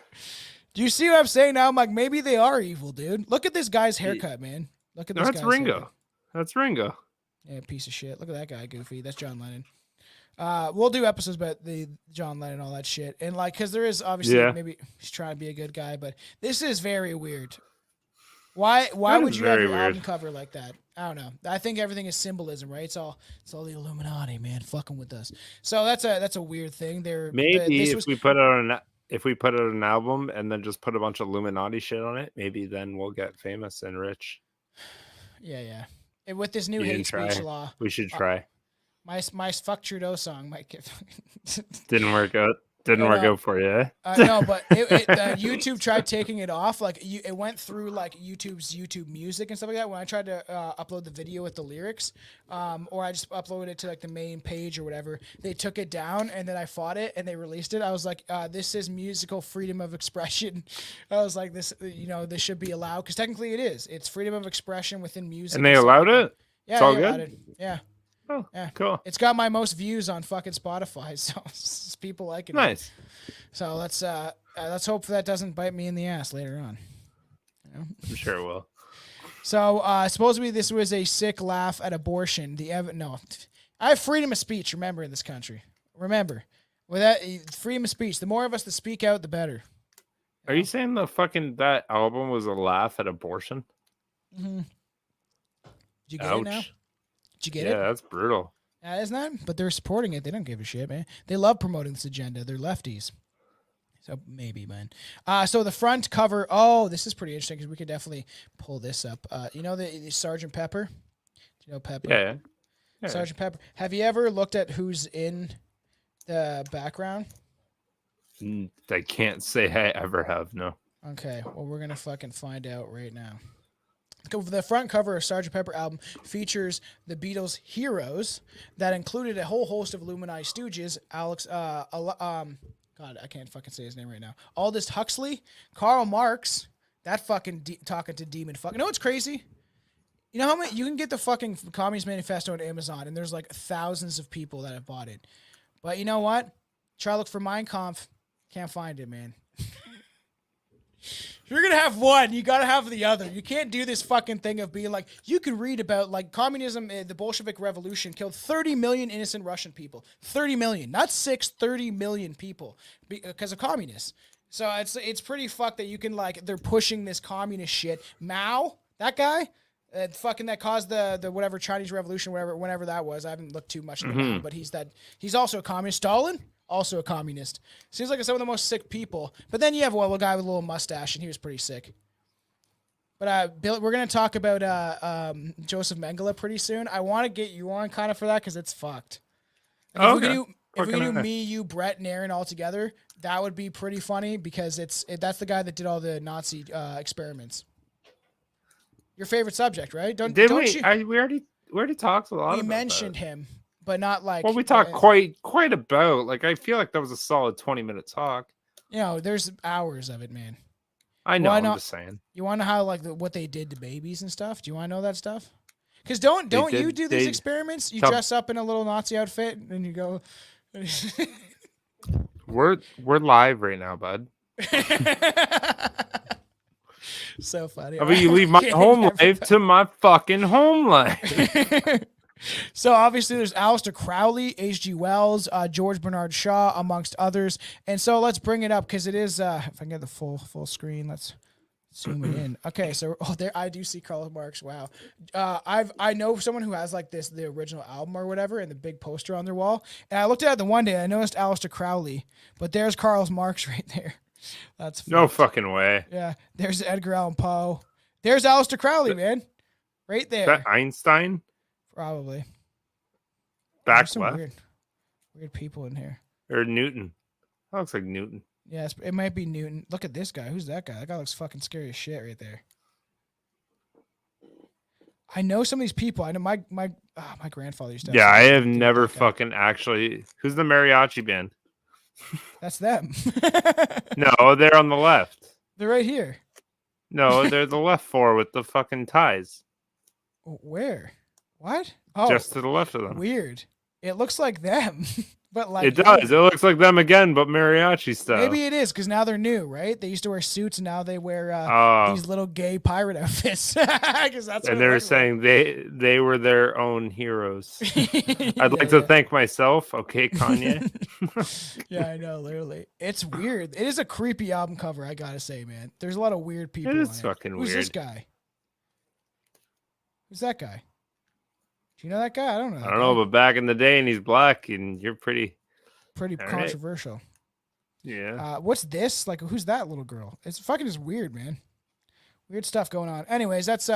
Do you see what I'm saying now? I'm like, maybe they are evil, dude. Look at this guy's haircut, man. Look at this That's guy's Ringo. haircut. That's Ringo. Yeah, piece of shit. Look at that guy, Goofy. That's John Lennon. We'll do episodes about the John Lennon, all that shit, and like, cause there is obviously maybe he's trying to be a good guy, but this is very weird. Why That would is you have very your weird. album cover like that? I don't know. I think everything is symbolism, right? It's all the Illuminati, man, fucking with us. So that's a weird thing. Maybe if we put out an album and then just put a bunch of Illuminati shit on it, maybe then we'll get famous and rich. yeah. And with this new You hate didn't try. speech law, We should try. my fuck Trudeau song might get. Didn't work out. Didn't work out for you. Eh? No, but YouTube tried taking it off. Like it went through like YouTube's YouTube Music and stuff like that. When I tried to upload the video with the lyrics, or I just uploaded it to like the main page or whatever, they took it down and then I fought it and they released it. I was like, this is musical freedom of expression. I was like, this should be allowed because technically it is. It's freedom of expression within music. And they stuff allowed like that. it? Yeah, It's all they allowed good? it. Yeah. Oh, Yeah, cool. It's got my most views on fucking Spotify, so people liking it. Nice. So let's hope that doesn't bite me in the ass later on. I'm sure it will. So supposedly this was a sick laugh at abortion. I have freedom of speech. Remember, in this country, with that freedom of speech, the more of us that speak out, the better. Are you saying that album was a laugh at abortion? Mm-hmm. Did you get Ouch. it now? Did you get Yeah, it? that's brutal. Isn't that? But they're supporting it. They don't give a shit, man. They love promoting this agenda. They're lefties. So maybe, man. So the front cover. Oh, this is pretty interesting because we could definitely pull this up. You know the Sergeant Pepper? Do you know Pepper? Yeah. Sergeant Pepper. Have you ever looked at who's in the background? I can't say I ever have. No. Okay. Well, we're gonna fucking find out right now. The front cover of Sgt. Pepper album features the Beatles' Heroes that included a whole host of Illuminati stooges. God, I can't fucking say his name right now. Aldous Huxley, Karl Marx, that fucking talking to demon fuck. You know what's crazy? You know how many you can get the fucking Communist Manifesto on Amazon, and there's like thousands of people that have bought it. But you know what? Try to look for Mein Kampf, can't find it, man. If you're gonna have one, you gotta have the other. You can't do this fucking thing of being like, you can read about like communism, the Bolshevik Revolution killed 30 million innocent Russian people. 30 million, not 30 million people because of communists. So it's pretty fucked that you can like, they're pushing this communist shit. Mao, that guy, that caused the whatever Chinese Revolution, whenever that was. I haven't looked too much into Mao, but he's also a communist. Stalin, also a communist. Seems like some of the most sick people. But then you have a guy with a little mustache, and he was pretty sick. But Bill, we're gonna talk about Joseph Mengele pretty soon. I want to get you on kind of for that because it's fucked. Like, if we could do me, you, Brett, and Aaron all together, that would be pretty funny because that's the guy that did all the Nazi experiments. Your favorite subject, right? We already talked a lot. We mentioned him. But not like. Well, we talked quite about. Like, I feel like that was a solid 20-minute talk. You know, there's hours of it, man. I know. I'm just saying. You want to know how what they did to babies and stuff? Do you want to know that stuff? Because don't you do these experiments? You dress up in a little Nazi outfit and you go. We're live right now, bud. So funny. I mean, you leave my home life to my fucking home life. So obviously there's Aleister Crowley, H.G. Wells, George Bernard Shaw, amongst others. And so let's bring it up because it is, if I can get the full screen, let's Zooming in. Okay, so there I do see Karl Marx. Wow. I know someone who has like the original album or whatever and the big poster on their wall. And I looked at it the one day and I noticed Aleister Crowley, but there's Karl Marx right there. That's No fucked. fucking way. Yeah, there's Edgar Allan Poe. There's Aleister Crowley, man. Right Is there. that Einstein? Probably. Back There's some left? weird people in here. Or Newton? That looks like Newton. Yes, it might be Newton. Look at this guy. Who's that guy? That guy looks fucking scary as shit right there. I know some of these people. I know my grandfather used to. Yeah, I have dude, never that guy. fucking actually. Who's the mariachi band? That's them. No, they're on the left. They're right here. No, they're the left four with the fucking ties. Where? What? Oh, Just to the left of them. weird. It looks like them, but like It does. It looks like them again, but mariachi style. Maybe it is because now they're new, right? They used to wear suits, and now they wear these little gay pirate outfits. Because that's. And what it they're looks saying they were their own heroes. like. I'd like to thank myself. Okay, Kanye. Yeah, I know. Literally, it's weird. It is a creepy album cover. I gotta say, man. There's a lot of weird people. It is on fucking Who's this weird. guy? Who's that guy? Do you know that guy? I don't know. I don't know, but back in the day, and he's black, and you're pretty. Pretty all right. controversial. Yeah. What's this? Like, who's that little girl? It's fucking just weird, man. Weird stuff going on. Anyways, that's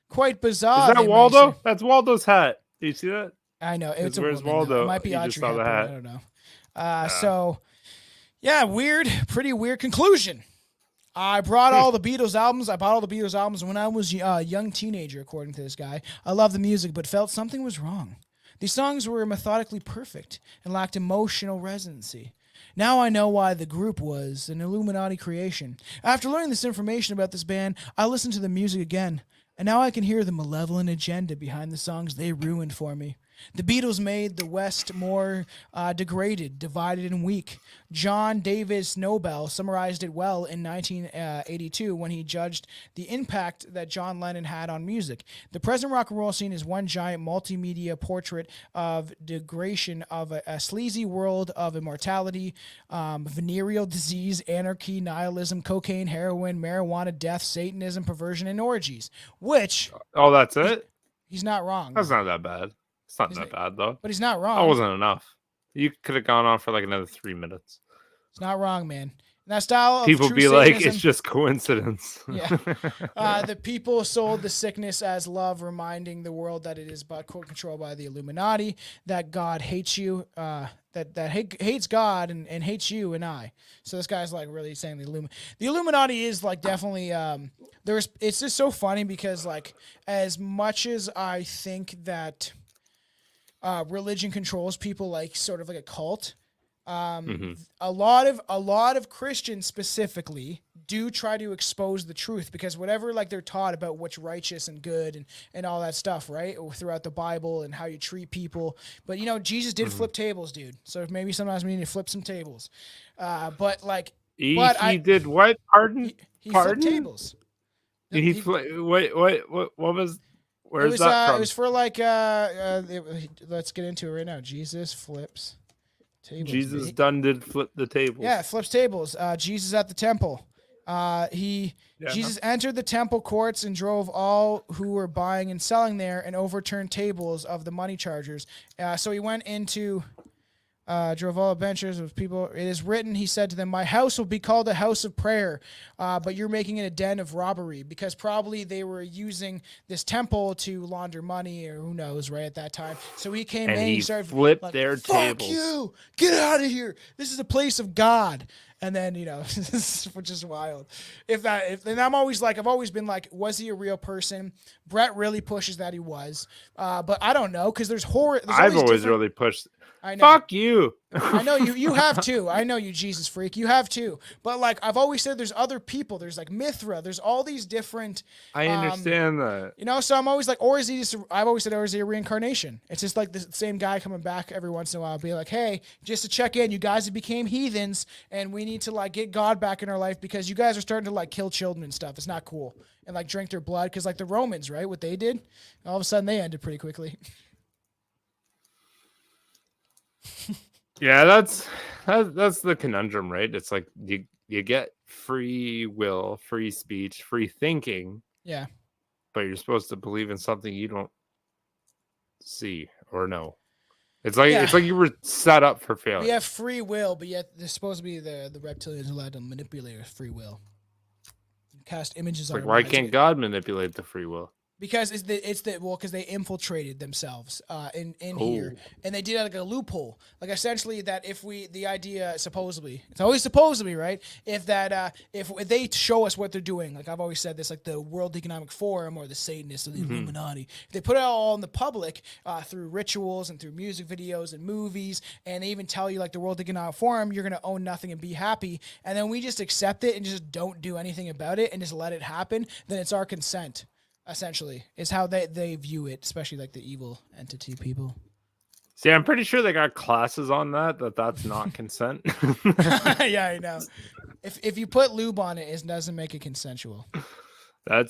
quite bizarre. Is they that might Waldo? say. That's Waldo's hat. Do you see that? I know. It's a Where's woman, though. Waldo? It might be You Audrey just saw the Hepburn. hat. I don't know. So, yeah, weird. Pretty weird conclusion. I brought all the Beatles albums. I bought all the Beatles albums when I was a young teenager, according to this guy. I loved the music, but felt something was wrong. These songs were methodically perfect and lacked emotional resonancy. Now I know why the group was an Illuminati creation. After learning this information about this band, I listened to the music again, and now I can hear the malevolent agenda behind the songs they ruined for me. The Beatles made the West more degraded, divided, and weak. John Davis Nobel summarized it well in 1982 when he judged the impact that John Lennon had on music. The present rock and roll scene is one giant multimedia portrait of degradation of a sleazy world of immortality, venereal disease, anarchy, nihilism, cocaine, heroin, marijuana, death, Satanism, perversion, and orgies. Which, Oh, that's it? he's not wrong. That's not that bad. It's not Isn't that it? bad, though. But he's not wrong. That wasn't enough. You could have gone on for like another 3 minutes. It's not wrong, man. And that style of People true be like, Satanism- it's just coincidence. Yeah. The people sold the sickness as love, reminding the world that it is but controlled by the Illuminati, that God hates you, hates God and hates you and I. So this guy's like really saying the Illuminati is like definitely it's just so funny because like as much as I think that religion controls people like sort of like a cult. A lot of Christians specifically do try to expose the truth because whatever like they're taught about what's righteous and good and all that stuff, right? Throughout the Bible and how you treat people. But you know, Jesus did flip tables, dude. So maybe sometimes we need to flip some tables. But like He I did what? Pardon? he flipped Pardon? tables. Wait, what was? Where's that from? It was for like let's get into it right now. Jesus flips tables. Jesus mate. done did flip the tables. Yeah, flips tables. Jesus at the temple. Jesus entered the temple courts and drove all who were buying and selling there and overturned tables of the money chargers. So he went into drove all the benches of people. It is written, he said to them, my house will be called a house of prayer, but you're making it a den of robbery, because probably they were using this temple to launder money, or who knows, right at that time. So he came And and he he started flipped like, their fuck tables. you, get out of here. This is a place of God. And then, you know, which is wild. And I've always been like, was he a real person? Brett really pushes that he was. But I don't know, because there's horror. I've always really pushed. I know. Fuck you. I know you have too. I know you, Jesus freak. You have too. But like I've always said, there's other people. There's like Mithra. There's all these different. I understand that. You know, so I'm always like, or is he just? I've always said, or is he a reincarnation? It's just like the same guy coming back every once in a while, be like, hey, just to check in, you guys have became heathens, and we need to like get God back in our life because you guys are starting to like kill children and stuff. It's not cool, and like drink their blood because like the Romans, right? What they did, all of a sudden they ended pretty quickly. Yeah, that's the conundrum, right? It's like you get free will, free speech, free thinking, Yeah. but you're supposed to believe in something you don't see or know. It's like you were set up for failure. We have free will, but yet there's supposed to be the reptilians allowed to manipulate our free will. Cast images on Like, our why minds. can't God manipulate the free will? Because because they infiltrated themselves in here, and they did like a loophole, like essentially that if the idea supposedly, it's always supposedly, right? If they show us what they're doing, like I've always said this, like the World Economic Forum or the Satanists or the Illuminati, if they put it all in the public through rituals and through music videos and movies, and they even tell you like the World Economic Forum, you're gonna own nothing and be happy, and then we just accept it and just don't do anything about it and just let it happen, then it's our consent. Essentially, is how they view it, especially like the evil entity people. See, I'm pretty sure they got classes on that's not consent. Yeah, I know. If you put lube on it, it doesn't make it consensual. I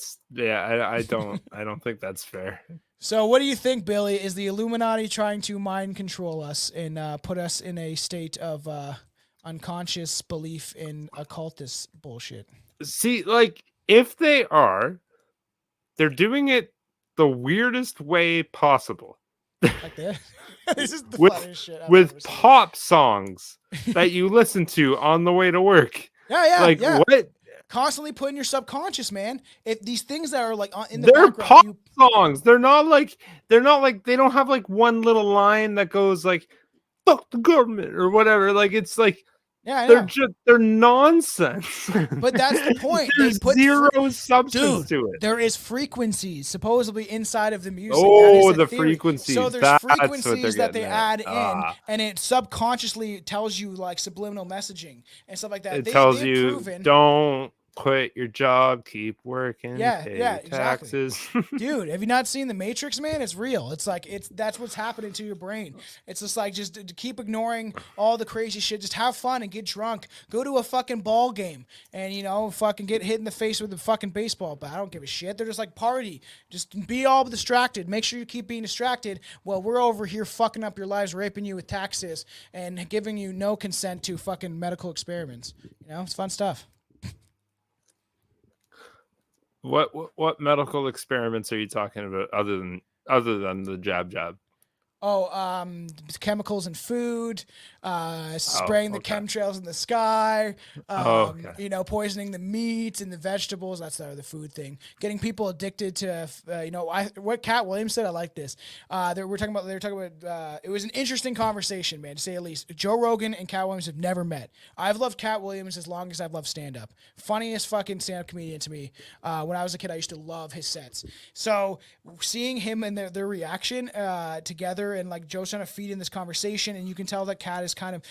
don't think that's fair. So what do you think, Billy? Is the Illuminati trying to mind control us and put us in a state of unconscious belief in occultist bullshit? See, like, if they are, they're doing it the weirdest way possible. Like that? This is the funniest shit I've ever with seen. pop songs that you listen to on the way to work. Yeah. What? Constantly putting your subconscious, man. If these things that are like in the They're background, pop songs. They don't have like one little line that goes like "fuck the government" or whatever. Like, it's like, yeah, I know. they're nonsense. But that's the point. There's zero substance to it. There is frequencies supposedly inside of the music. Oh, that is a the theory. frequencies. So there's That's what frequencies they're that they getting add at. in, and it subconsciously tells you like subliminal messaging and stuff like that. It They've tells you proven, don't quit your job, keep working, pay exactly. taxes. Dude, have you not seen The Matrix, man? It's real. It's like that's what's happening to your brain. It's just like just to keep ignoring all the crazy shit. Just have fun and get drunk. Go to a fucking ball game and fucking get hit in the face with a fucking baseball bat. I don't give a shit. They're just like party. Just be all distracted. Make sure you keep being distracted while we're over here fucking up your lives, raping you with taxes, and giving you no consent to fucking medical experiments. It's fun stuff. What medical experiments are you talking about other than the jab? Oh, chemicals in food, spraying the chemtrails in the sky, poisoning the meats and the vegetables. That's the food thing. Getting people addicted to, what Cat Williams said. I like this. They were talking about. It was an interesting conversation, man, to say the least. Joe Rogan and Cat Williams have never met. I've loved Cat Williams as long as I've loved stand-up. Funniest fucking stand-up comedian to me. When I was a kid, I used to love his sets. So seeing him and their reaction together. And like Joe's trying to feed in this conversation, and you can tell that Kat is kind of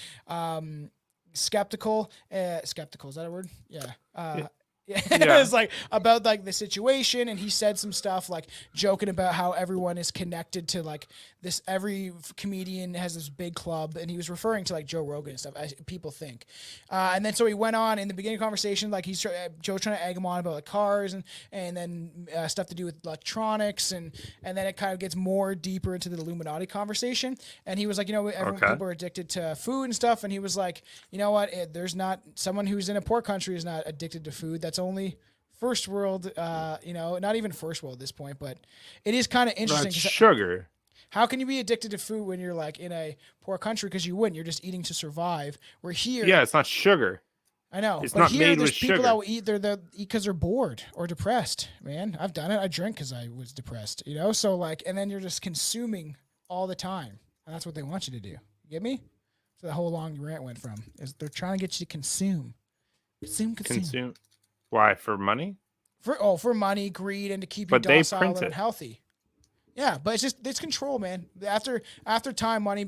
skeptical. Skeptical, is that a word? Yeah. It's like about like the situation, and he said some stuff like joking about how everyone is connected to like this. Every comedian has this big club, and he was referring to like Joe Rogan and stuff, as people think. And then so he went on in the beginning of the conversation, like Joe's trying to egg him on about like cars and then stuff to do with electronics, and then it kind of gets more deeper into the Illuminati conversation. And he was like, people are addicted to food and stuff, and he was like, you know what? There's not someone who's in a poor country is not addicted to food. That's only first world, not even first world at this point, but it is kind of interesting. That's sugar. How can you be addicted to food when you're like in a poor country? Because you wouldn't. You're just eating to survive. We're here. Yeah, it's not sugar. I know. It's but not here, made there's with people sugar. that will eat. They eat because they're bored or depressed. Man, I've done it. I drink because I was depressed. So like, and then you're just consuming all the time, and that's what they want you to do. You get me? So the whole long rant went from is they're trying to get you to consume. Consume. Why? For money? For money, greed, and to keep you docile and healthy. Yeah, but it's control, man. After time, money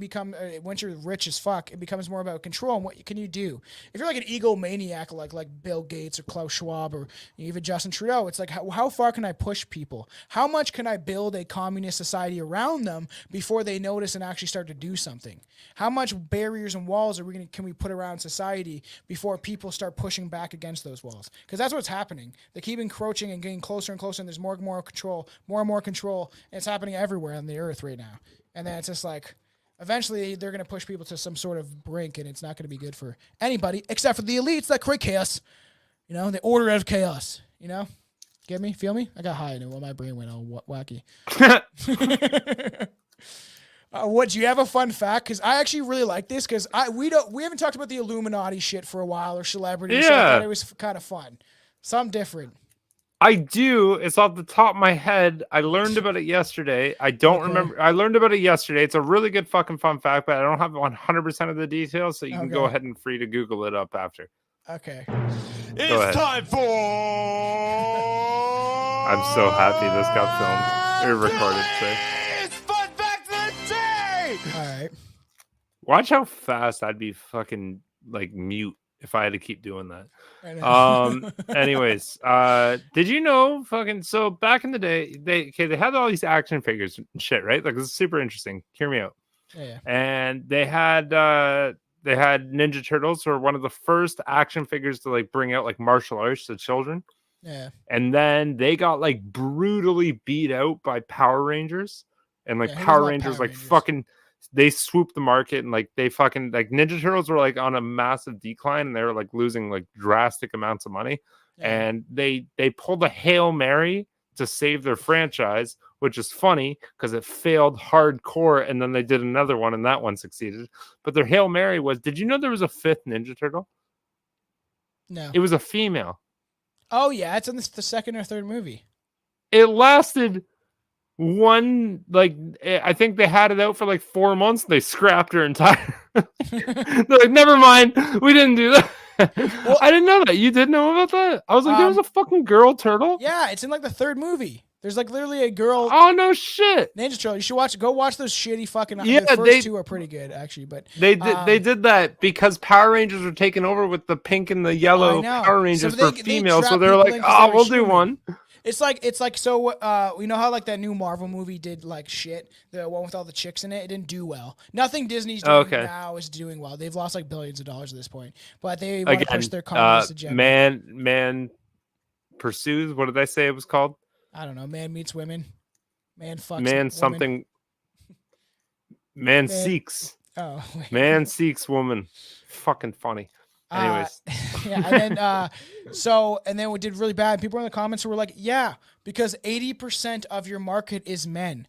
once you're rich as fuck, it becomes more about control and what can you do. If you're like an egomaniac like Bill Gates or Klaus Schwab or even Justin Trudeau, it's like how far can I push people? How much can I build a communist society around them before they notice and actually start to do something? How much barriers and walls can we put around society before people start pushing back against those walls? Because that's what's happening. They keep encroaching and getting closer and closer, and there's more and more control, and it's happening everywhere on the earth right now. And then it's just like, Eventually, they're going to push people to some sort of brink, and it's not going to be good for anybody except for the elites that create chaos. You know, the order of chaos. You know, get me? Feel me? I got high, and my brain went all wacky. What, do you have a fun fact? Because I actually really like this because we haven't talked about the Illuminati shit for a while or celebrities. So I thought it was kind of fun. Something different. I do. It's off the top of my head. I learned about it yesterday. I don't remember. I learned about it yesterday. It's a really good fucking fun fact, but I don't have 100% of the details, so you can go ahead and free to Google it up after. Okay. It's time for. I'm so happy this got filmed or recorded. So. It's fun fact of the day. All right. Watch how fast I'd be fucking like mute if I had to keep doing that. Anyways, did you know so back in the day they had all these action figures and shit, right? Like, this is super interesting. Hear me out. Yeah. And they had Ninja Turtles, who were one of the first action figures to like bring out like martial arts to children. Yeah. And then they got like brutally beat out by Power Rangers, and like Power Rangers fucking they swooped the market, and like they fucking like Ninja Turtles were like on a massive decline, and they were like losing like drastic amounts of money. Yeah. And they pulled a Hail Mary to save their franchise, which is funny because it failed hardcore, and then they did another one, and that one succeeded. But their Hail Mary was, did you know there was a fifth Ninja Turtle? No. It was a female. Oh yeah, it's in the second or third movie. It lasted I think they had it out for like 4 months. And they scrapped her entire. They're like, never mind, we didn't do that. Well, I didn't know that. You did know about that? I was like, there was a fucking girl turtle. Yeah, it's in like the third movie. There's like literally a girl. Oh no shit! Ninja Turtle. You should go watch those shitty fucking. Yeah, the first two are pretty good actually, but they did that because Power Rangers were taken over with the pink and the yellow Power Rangers for females. So they're like, oh, we'll do one. It's like so. You know how like that new Marvel movie did like shit. The one with all the chicks in it. It didn't do well. Nothing Disney's doing now is doing well. They've lost like billions of dollars at this point, but they want to push their communist agenda. Man pursues. What did I say it was called? I don't know. Man meets women. Man fucks. Man something. Man seeks. Oh. Wait. Man seeks woman. Fucking funny. Anyways. Yeah, and then we did really bad. People in the comments were like, "Yeah, because 80% of your market is men."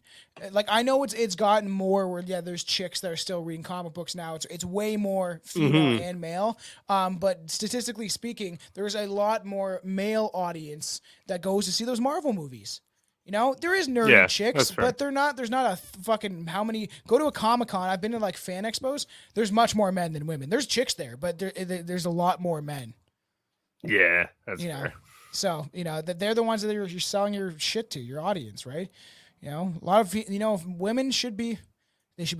Like, I know it's gotten more where there's chicks that are still reading comic books now. It's way more female and male. But statistically speaking, there's a lot more male audience that goes to see those Marvel movies. You know, there is nerdy chicks, but there's not a fucking go to a Comic-Con. I've been to like fan expos. There's much more men than women. There's chicks there, but there's a lot more men. Yeah, that's fair. So, they're the ones that you're selling your shit to, your audience, right? You know, a lot of, women should be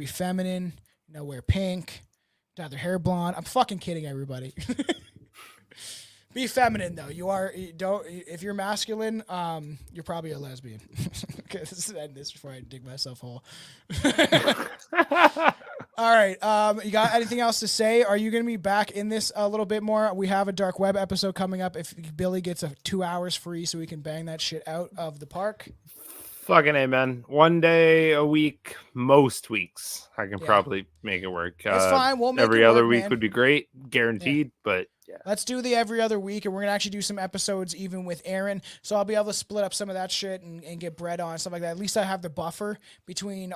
feminine, wear pink, dye their hair blonde. I'm fucking kidding, everybody. Be feminine though. If you're masculine, you're probably a lesbian. Okay, let's end this before I dig myself a hole. All right. You got anything else to say? Are you going to be back in this a little bit more? We have a dark web episode coming up. If Billy gets 2 hours free so we can bang that shit out of the park. Fucking amen. 1 day a week, most weeks. I can probably make it work. It's fine. We'll make every it other work, week man. would be great, guaranteed. But yeah, let's do the every other week, and we're gonna actually do some episodes even with Aaron. So I'll be able to split up some of that shit and get bread on stuff like that. At least I have the buffer between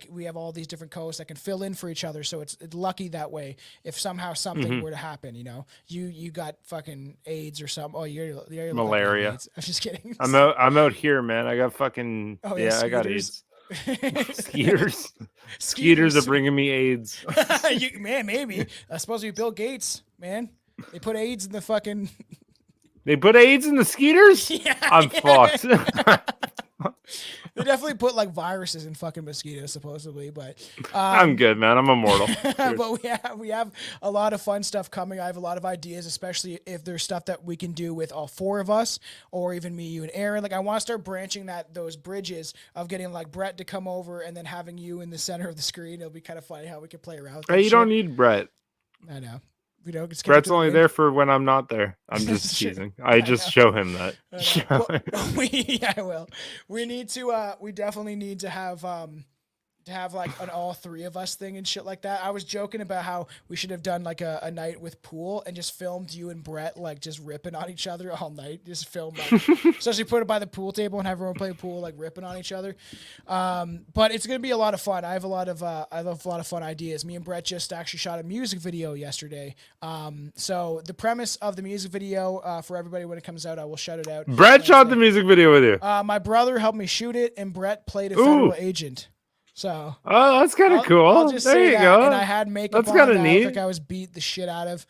we have all these different coasts that can fill in for each other. So it's lucky that way. If somehow something were to happen, you got fucking AIDS or something. Oh, you're malaria. AIDS. I'm just kidding. I'm out here, man. I got fucking I got AIDS. Skeeters. Skeeters are bringing me AIDS. Man, maybe. I suppose you Bill Gates, man. They put AIDS in the fucking. They put AIDS in the skeeters? Yeah, I'm fucked. They definitely put like viruses in fucking mosquitoes, supposedly, but I'm good, man. I'm immortal. But we have a lot of fun stuff coming. I have a lot of ideas, especially if there's stuff that we can do with all four of us, or even me, you, and Aaron. Like, I want to start branching those bridges of getting like Brett to come over and then having you in the center of the screen. It'll be kind of funny how we can play around with that. You don't need Brett. I know. Brett's only there for when I'm not there. I'm just teasing. I just show him that. I will. We definitely need to have to have like an all three of us thing and shit like that. I was joking about how we should have done like a night with pool and just filmed you and Brett like just ripping on each other all night. Just film like, especially put it by the pool table and have everyone play pool like ripping on each other. But it's gonna be a lot of fun. I have a lot of fun ideas. Me and Brett just actually shot a music video yesterday. So the premise of the music video for everybody when it comes out, I will shout it out. Brett shot the music video with you. My brother helped me shoot it, and Brett played a federal agent. So that's kind of cool. I'll just there say you that. go. And I had makeup That's on kind of that I neat. looked like I was beat the shit out of.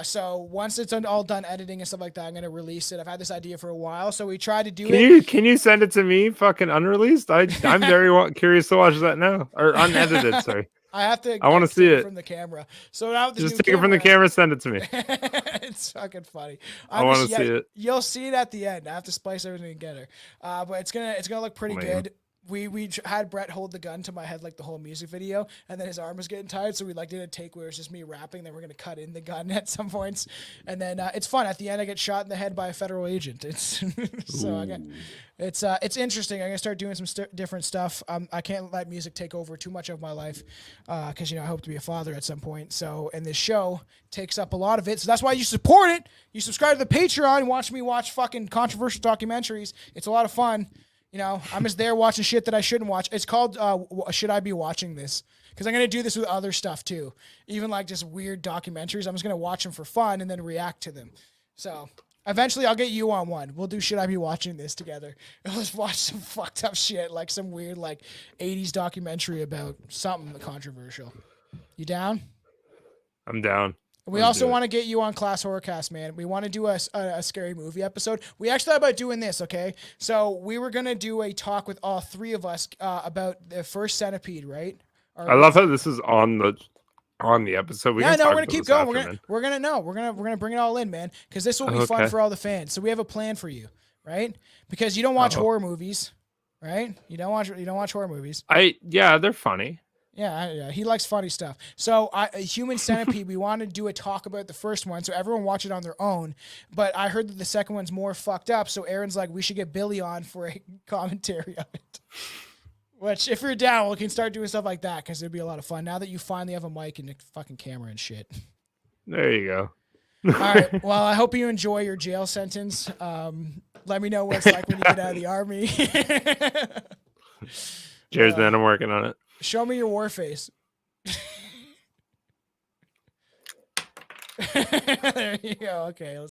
So once it's all done editing and stuff like that, I'm gonna release it. I've had this idea for a while, so we tried to do it. Can you send it to me, fucking unreleased? I'm very curious to watch that now, or unedited. Sorry, I want to see it from the camera. So now with the Just new take it from the camera, send it to me. It's fucking funny. I want to see it. You'll see it at the end. I have to splice everything together. But it's gonna look pretty good. We had Brett hold the gun to my head like the whole music video, and then his arm was getting tired, so we like did a take where it was just me rapping. Then we're gonna cut in the gun at some points, and then it's fun. At the end, I get shot in the head by a federal agent. It's it's interesting. I'm gonna start doing some different stuff. I can't let music take over too much of my life because I hope to be a father at some point. So, and this show takes up a lot of it. So that's why you support it. You subscribe to the Patreon and watch me watch fucking controversial documentaries. It's a lot of fun. I'm just there watching shit that I shouldn't watch. It's called Should I Be Watching This? Because I'm going to do this with other stuff too. Even like just weird documentaries. I'm just going to watch them for fun and then react to them. So eventually I'll get you on one. We'll do Should I Be Watching This together. Let's watch some fucked up shit. Like some weird like 80s documentary about something controversial. You down? I'm down. We also want to get you on Class Horrorcast, man. We want to do a scary movie episode. We actually thought about doing this, okay? So we were going to do a talk with all three of us about the first Centipede, right? I love how this is on the episode. We're going to keep going. We're going to bring it all in, man, because this will be fun for all the fans. So we have a plan for you, right? Because you don't watch horror movies, right? You don't watch horror movies. Yeah, they're funny. Yeah, he likes funny stuff. So, Human Centipede, we want to do a talk about the first one, so everyone watch it on their own. But I heard that the second one's more fucked up, so Aaron's like, we should get Billy on for a commentary of it. Which, if you're down, we can start doing stuff like that, because it'd be a lot of fun, now that you finally have a mic and a fucking camera and shit. There you go. All right, well, I hope you enjoy your jail sentence. Let me know what it's like when you get out of the army. Cheers, man, I'm working on it. Show me your war face. There you go. Okay.